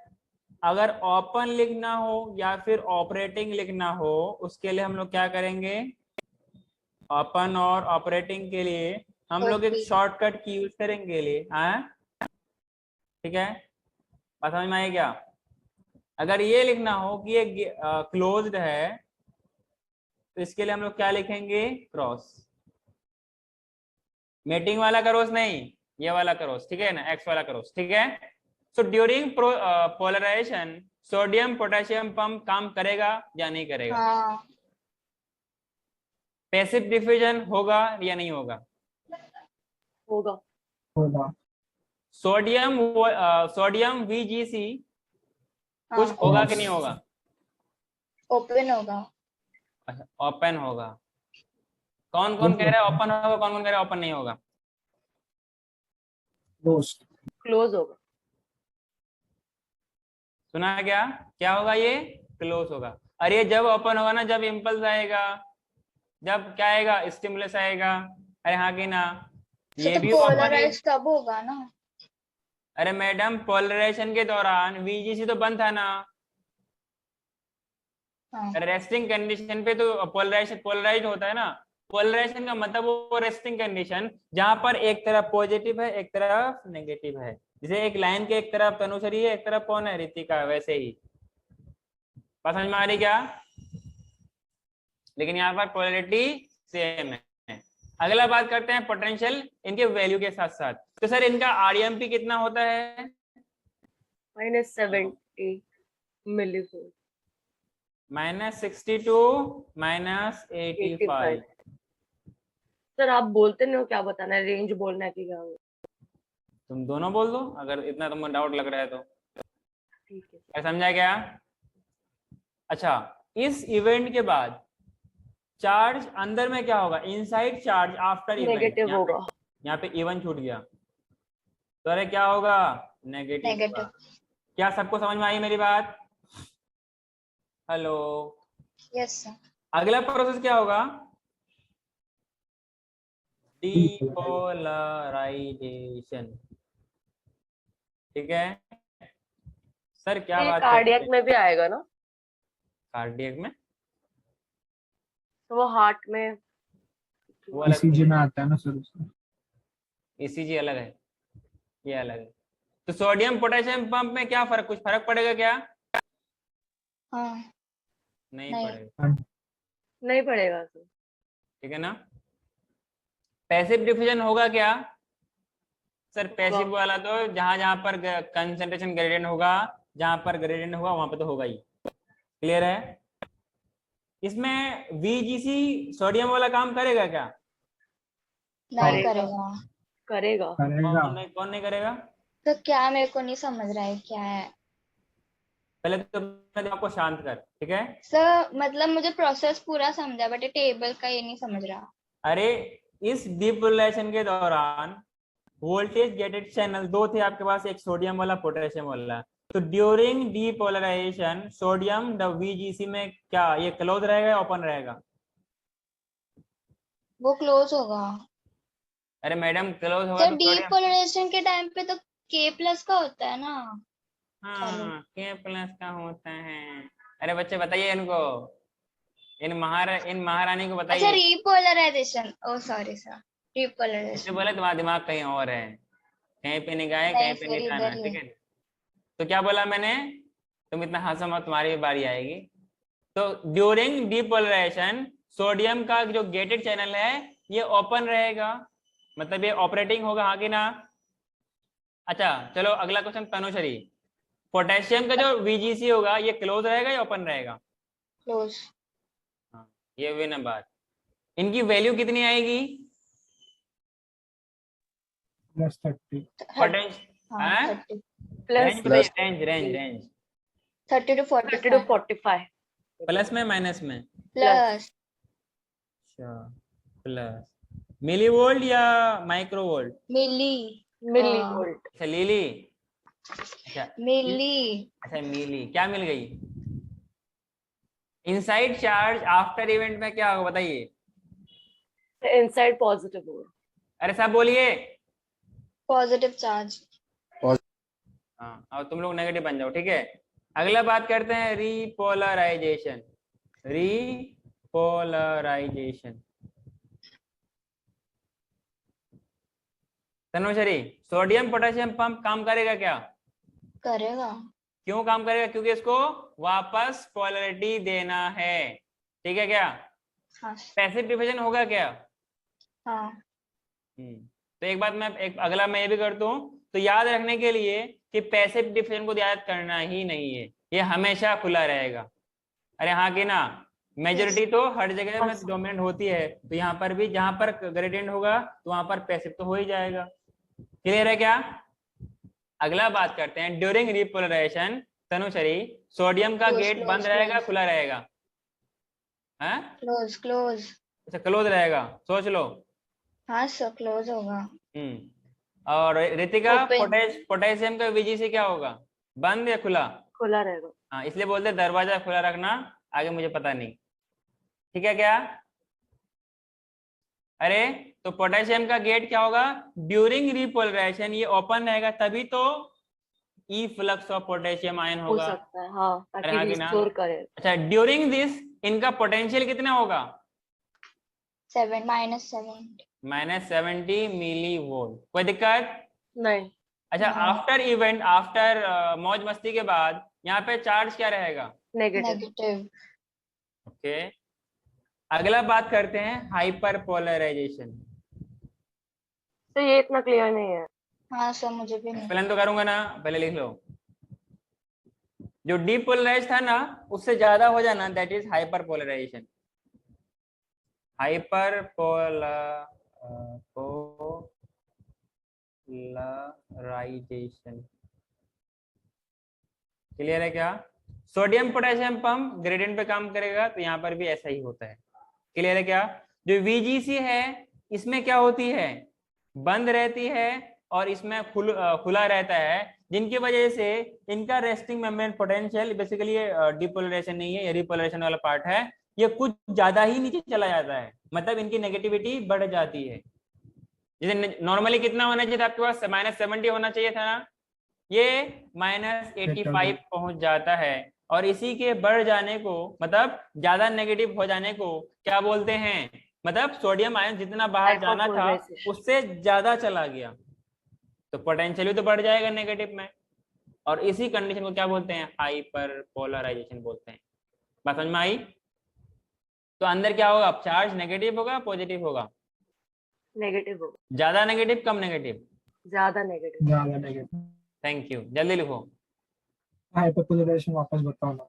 A: अगर ओपन लिखना हो या फिर ऑपरेटिंग लिखना हो, उसके लिए हम लोग क्या करेंगे? ओपन और ऑपरेटिंग के लिए हम लोग एक शॉर्टकट की यूज करेंगे लिए, हाँ? ठीक है, बात समझ में आई क्या? अगर ये लिखना हो कि ये क्लोज्ड है, तो इसके लिए हम लोग क्या लिखेंगे? क्रॉस। मेटिंग वाला क्रॉस नहीं, ये वाला क्रॉस, ठीक है ना? एक्स वाला क्रॉस, ठीक है? So during polarization sodium potassium pump काम करेगा या नहीं करेगा?
B: हाँ।
A: पैसिव डिफ्यूजन होगा या नहीं होगा?
C: होगा।
D: होगा।
A: सोडियम VGC कुछ
B: हाँ,
A: होगा कि नहीं होगा?
B: ओपन होगा।
A: अच्छा, ओपन होगा। कौन कौन कह रहा है ओपन होगा, कौन कौन कह रहा है ओपन नहीं होगा?
D: क्लोज्ड।
C: क्लोज होगा।
A: सुना क्या? क्या होगा ये? क्लोज होगा। अरे जब ओपन होगा ना, जब इम्पल्स आएगा, जब क्या आएगा? स्टिमुलस आएगा। अरे हाँ कि ना? ये
B: तो
A: भी ओपन है।
B: पोलराइज तब होगा ना।
A: अरे मैडम, पोलराइजेशन के दौरान VGC तो बंद था ना?
B: हाँ।
A: रेस्टिंग कंडीशन पे तो पोलराइज होता है ना? पोलराइजेशन का मतलब वो रेस्टिंग कंडीशन जहां पर एक तरफ पॉजिटिव है एक तरफ नेगेटिव है। जैसे एक लाइन के एक तरफ तनुश्री है, एक तरफ कौन है? रितिका, वैसे ही। बात समझ में आ रही क्या? लेकिन यहाँ पर पोलैरिटी सेम है। अगला बात करते हैं पोटेंशियल इनके वैल्यू के साथ साथ। तो सर इनका RMP कितना होता है?
C: -70 मिलीवोल्ट।
A: -62 -85।
C: सर आप बोलते नहीं हो क्या बताना है, रेंज बोलना है कि क्या?
A: तुम दोनों बोल दो अगर इतना तुमको डाउट लग रहा है तो।
C: ठीक है।
A: क्या समझा क्या? अच्छा, इस इवेंट के बाद चार्ज अंदर में क्या होगा? Inside charge after event,
C: negative होगा।
A: यहाँ पे इवन छूट गया तो अरे क्या होगा? नेगेटिव होगा।
B: नेगेटिव।
A: क्या सबको समझ में आई मेरी बात? Hello,
B: yes sir.
A: अगला प्रोसेस क्या होगा?
D: Depolarization.
A: डीपोलराइजेशन। ठीक है सर, क्या
C: ये
A: बात कर रहे
C: कार्डियक
A: थे?
C: में भी आएगा ना,
A: कार्डियक में
C: तो वो हार्ट में।
A: वो अलग
D: ECG में आता है ना शुरू से।
A: ईसीजी अलग है, ये अलग है। तो सोडियम पोटेशियम पंप में क्या फर्क, कुछ फर्क पड़ेगा क्या?
B: हाँ
A: नहीं
B: नहीं।
A: पड़ेगा,
C: नहीं पड़ेगा सर।
A: ठीक है ना। पैसिव डिफ्यूजन होगा क्या? सर पैसिव
C: होगा।
A: वाला तो जहां जहां पर कंसंट्रेशन ग्रेडियंट होगा, जहां पर ग्रेडियंट होगा वहां पे तो होगा ही। क्लियर है? इसमें वीजीसी सोडियम वाला काम करेगा क्या?
B: नहीं
C: करेगा।
B: करेगा।
C: करेगा।
D: करेगा।
A: कौन नहीं करेगा?
B: तो क्या, मेरे को नहीं समझ रहा है क्या है
A: पहले तो अपने दिमाग को शांत कर, ठीक है।
B: सर। मतलब मुझे प्रोसेस पूरा समझा, बट ये टेबल का ये नहीं समझ रहा।
A: अरे इस डिपोलराइजेशन के दौरान वोल्टेज गेटेड चैनल दो थे आपके पास, एक सोडियम वाला पोटेशियम वाला। तो ड्यूरिंग डिपोलराइजेशन सोडियम वीजीसी में क्या ये क्लोज रहेगा या ओपन रहेगा?
B: वो क्लोज होगा।
A: अरे मैडम क्लोज होगा
B: सर
A: तो सोडियम,
B: डीपोलराइजेशन के टाइम पे तो K+ का होता है ना। चलो।
A: हाँ के प्लस का होता है। अरे बच्चे बताइए इनको, इन महारानी को
B: अच्छा,
A: बताइए।
B: रिपोलराइजेशन। ओ सॉरी सर,
A: इससे
B: रिपोलराइजेशन।
A: बोले तुम्हारा दिमाग कहीं और है, कहीं पे नहीं गए,
B: नहीं,
A: कहीं पे
B: फिर
A: नहीं
B: इधर
A: ठाना,
B: ही
A: ठीक
B: है।
A: है। तो क्या बोला मैंने? तुम इतना हंसो मत, तुम्हारी भी बारी आएगी। तो ड्यूरिंग डिपोलराइजेशन सोडियम का जो गेटेड चैनल है ये ओपन रहेगा, मतलब ये ऑपरेटिंग होगा, हाँ कि ना। अच्छा चलो अगला क्वेश्चन तनुश्री, पोटेशियम का जो वीजीसी होगा ये क्लोज रहेगा या ओपन रहेगा?
B: क्लोज।
A: हाँ, ये हुई ना बात। इनकी वैल्यू कितनी आएगी?
D: +30।
A: पोटेंशियल
B: हाँ
A: हैं?
B: 30।
C: प्लस
A: रेंज बताइए, रेंज
B: 30 to
C: 30 to
B: 45।
C: 45।
A: प्लस में माइनस में?
B: प्लस।
A: अच्छा प्लस मिली वोल्ट या microvolt?
B: Milli.
C: Millivolt.
A: अच्छा लीली, अच्छा
B: मिली।
A: अच्छा मिली, क्या मिल गई? इनसाइड चार्ज आफ्टर इवेंट में क्या होगा बताइए?
C: इनसाइड पॉजिटिव होगा।
A: अरे साहब बोलिए।
B: Positive charge.
A: हाँ और तुम लोग नेगेटिव बन जाओ, ठीक है। अगला बात करते हैं repolarisation. Repolarisation Tanushree, sodium potassium pump काम करेगा क्या?
B: करेगा।
A: क्यों काम करेगा? क्योंकि इसको वापस पोलैरिटी देना है, ठीक है क्या।
B: हाँ।
A: पैसिव डिफिजन होगा क्या?
B: हाँ।
A: तो एक बात मैं एक अगला मैं ये भी करता हूँ, तो याद रखने के लिए कि पैसिव डिफिजन को याद करना ही नहीं है, ये हमेशा खुला रहेगा। अरे हाँ कि ना, मेजोरिटी तो हर जगह में डोमिनेंट होती है, तो यहाँ पर भी जहां पर ग्रेडियंट होगा तो वहां पर पैसिव तो हो ही जाएगा। क्लियर है क्या? अगला बात करते हैं ड्यूरिंग रिपोलराइजेशन तनुश्री, सोडियम का गेट बंद रहेगा खुला रहेगा? हाँ
B: क्लोज क्लोज।
A: अच्छा क्लोज रहेगा, सोच लो।
B: हाँ सर, क्लोज होगा।
A: और रितिका,
B: Open।
A: पोटेशियम का वीजीसी क्या होगा, बंद या खुला?
C: खुला रहेगा।
A: हाँ इसलिए बोलते दरवाजा खुला रखना, आगे मुझे पता नहीं, ठीक है क्या। अरे तो पोटेशियम का गेट क्या होगा ड्यूरिंग रिपोलराइजेशन, ये ओपन रहेगा तभी तो ई फ्लक्स ऑफ पोटेशियम आयन
C: हो
A: होगा।
C: सकता है हाँ,
A: अरे
C: ताकि
A: हाँ कि ना।
C: रिस्टोर करे।
A: अच्छा ड्यूरिंग दिस इनका पोटेंशियल कितना होगा?
B: 7 -7।
A: -70 मिली वोल्ट, कोई दिक्कत?
C: नहीं।
A: अच्छा
B: नहीं।
A: आफ्टर इवेंट, आफ्टर मौज मस्ती के बाद यहाँ पे चार्ज क्या रहेगा?
C: नेगेटिव।
B: नेगेटिव।
A: ओके अगला बात करते हैं हाइपर पोलराइजेशन।
C: तो ये इतना क्लियर नहीं है।
B: हाँ सर, मुझे भी नहीं।
A: एक्सप्लेन तो करूंगा ना, पहले लिख लो। जो डीपोलराइज था ना उससे ज्यादा हो जाना, that is hyperpolarization. Hyperpolarization clear है क्या? सोडियम पोटेशियम पंप ग्रेडियंट पे काम करेगा तो यहाँ पर भी ऐसा ही होता है। क्लियर है क्या? जो वीजीसी है इसमें क्या होती है, बंद रहती है और इसमें खुला रहता है, जिनकी वजह से इनका रेस्टिंग मेम्ब्रेन पोटेंशियल बेसिकली ये डिपोलराइजेशन नहीं है, ये रिपोलराइजेशन वाला पार्ट है, ये कुछ ज्यादा ही नीचे चला जाता है, मतलब इनकी नेगेटिविटी बढ़ जाती है। जैसे नॉर्मली कितना होना चाहिए था आपके पास, -70 होना चाहिए था ना, ये -85 पहुंच जाता है। और इसी के बढ़ जाने को, मतलब ज्यादा नेगेटिव हो जाने को क्या बोलते हैं, मतलब सोडियम आयन जितना बाहर जाना था उससे ज्यादा चला गया, तो पोटेंशियल भी तो बढ़ जाएगा नेगेटिव में, और इसी कंडीशन को क्या बोलते हैं, हाइपर पोलराइजेशन बोलते हैं। बात समझ में आई? तो अंदर क्या होगा, चार्ज नेगेटिव होगा पॉजिटिव होगा?
C: नेगेटिव होगा,
A: ज्यादा नेगेटिव कम नेगेटिव?
C: ज्यादा नेगेटिव।
D: ज्यादा नेगेटिव।
A: थैंक यू, जल्दी लिखो।
D: हाइपरपोलराइजेशन वापस बताओ ना।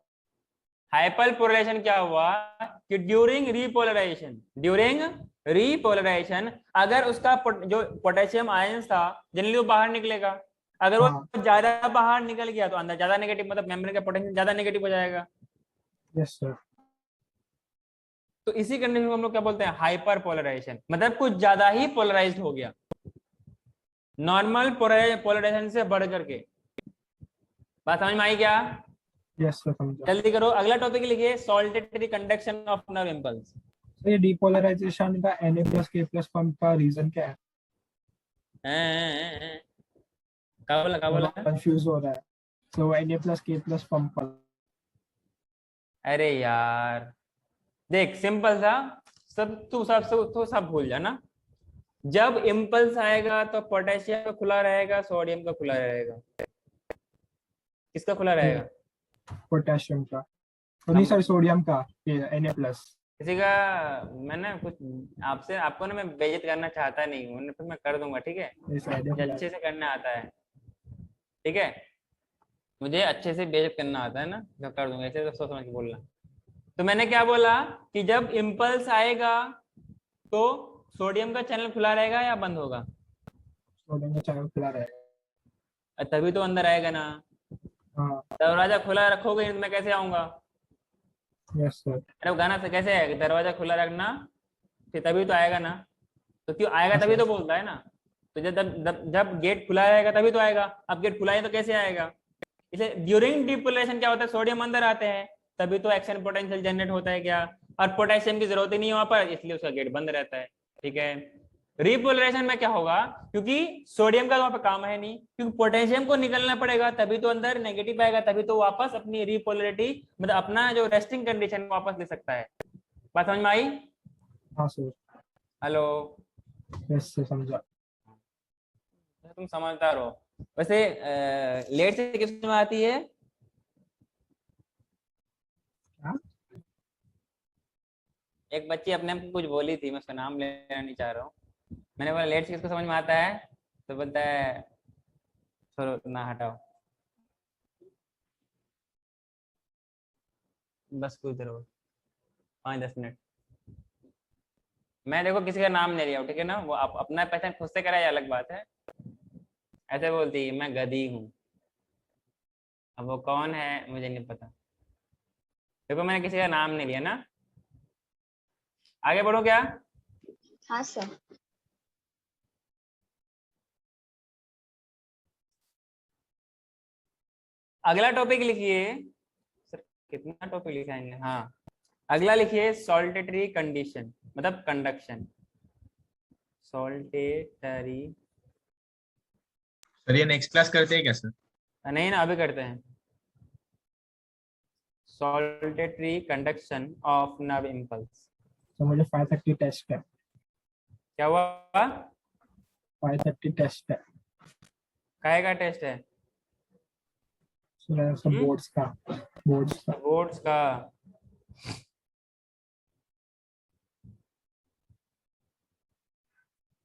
A: हाइपरपोलराइजेशन क्या हुआ कि ड्यूरिंग रीपोलराइजेशन अगर उसका जो पोटेशियम आयंस था जनरली वो बाहर निकलेगा, अगर वो ज्यादा बाहर निकल गया तो अंदर ज्यादा नेगेटिव, मतलब मेम्ब्रेन का पोटेंशियल ज्यादा नेगेटिव हो जाएगा।
D: Yes sir.
A: तो इसी कंडीशन को हम लोग क्या बोलते हैं, हाइपर पोलराइजेशन, मतलब कुछ ज्यादा ही पोलराइज्ड हो गया, नॉर्मल पोलराइजेशन से बढ़ करके। बात समझ में आई क्या?
D: यस सर समझा।
A: जल्दी करो, अगला टॉपिक लिखिए, saltatory conduction of nerve impulse.
D: तो ये डिपोलराइजेशन का Na+K+ पंप का रीजन क्या है?
A: क्या बोला?
D: कंफ्यूज हो रहा है। तो Na+K+ पंप।
A: अरे यार देख, सिंपल था, सब भूल जाना। जब इम्पल्स आएगा तो पोटेशियम का खुला रहेगा, सोडियम का खुला रहेगा। किसका खुला रहेगा?
D: पोटेशियम का, नहीं सर सोडियम का, Na+।
A: किसी का, मैंने कुछ आपको ना मैं बेइज्जत करना चाहता नहीं हूँ, फिर मैं कर दूंगा, ठीक है? मुझे अच्छे से करना आता है, ठीक है? मुझे अच्छे से बेइज्जत करना आता है ना, तो कर दूंगा, ऐसे तो सोच समझ के बोलना। तो मैंने क्या बोला कि जब इम्पल्स आएगा तो सोडियम का चैनल खुला रहेगा या बंद होगा?
D: सोडियम का चैनल खुला रहेगा।
A: तभी तो अंदर आएगा ना।
D: हाँ।
A: दरवाजा खुला रखोगे तो मैं कैसे आऊंगा?
D: Yes sir.
A: अरे वो गाना से कैसे है, दरवाजा खुला रखना फिर तभी तो आएगा ना, तो क्यों आएगा तभी तो बोलता है ना। तो जब गेट खुला रहेगा तभी तो आएगा, अब गेट खुला है तो कैसे आएगा? इसलिए ड्यूरिंग डिपोलराइजेशन क्या होता है, सोडियम अंदर आते हैं तभी तो एक्शन पोटेंशियल जनरेट होता है क्या, और पोटेशियम की जरूरत ही नहीं है वहां पर, इसलिए उसका गेट बंद रहता है, ठीक है? रिपोलराइजेशन में क्या होगा, क्योंकि सोडियम का वहां पर काम है नहीं, क्योंकि पोटेशियम को निकलना पड़ेगा तभी तो अंदर नेगेटिव आएगा, तभी तो वापस अपनी रिपोलरिटी, मतलब अपना जो रेस्टिंग कंडीशन वापस ले सकता है। बात समझ में आई?
D: हाँ सर।
A: हेलो?
D: यस सर समझा।
A: तुम समझदार हो। वैसे लेट से किस में आती है? एक बच्ची अपने आप को कुछ बोली थी, मैं उसका नाम लेना नहीं चाह रहा हूँ, मैंने बोला लेट से किसको समझ में आता है, तो बोलता है छोड़ो ना हटाओ, बस कुछ देर 5-10 मिनट। मैं देखो किसी का नाम नहीं लिया हूँ, ठीक है ना, वो अपना पहचान खुद से करा, ये अलग बात है। ऐसे बोलती है मैं गधी हूँ, अब वो कौन है मुझे नहीं पता। देखो मैंने किसी का नाम नहीं लिया ना। आगे बढ़ो क्या?
B: हाँ सर।
A: अगला टॉपिक लिखिए सर, कितना टॉपिक लिखाएंगे? हाँ, अगला लिखिए सॉल्टेटरी कंडीशन, मतलब कंडक्शन। सॉल्टेटरी,
F: सर ये नेक्स्ट क्लास करते हैं क्या सर?
A: नहीं ना, अभी करते हैं। Saltatory conduction of nerve impulse.
D: तो मुझे 530 टेस्ट है।
A: क्या हुआ?
D: 530 टेस्ट है।
A: काहे का टेस्ट है?
D: बोर्ड्स का।
A: बोर्ड्स का।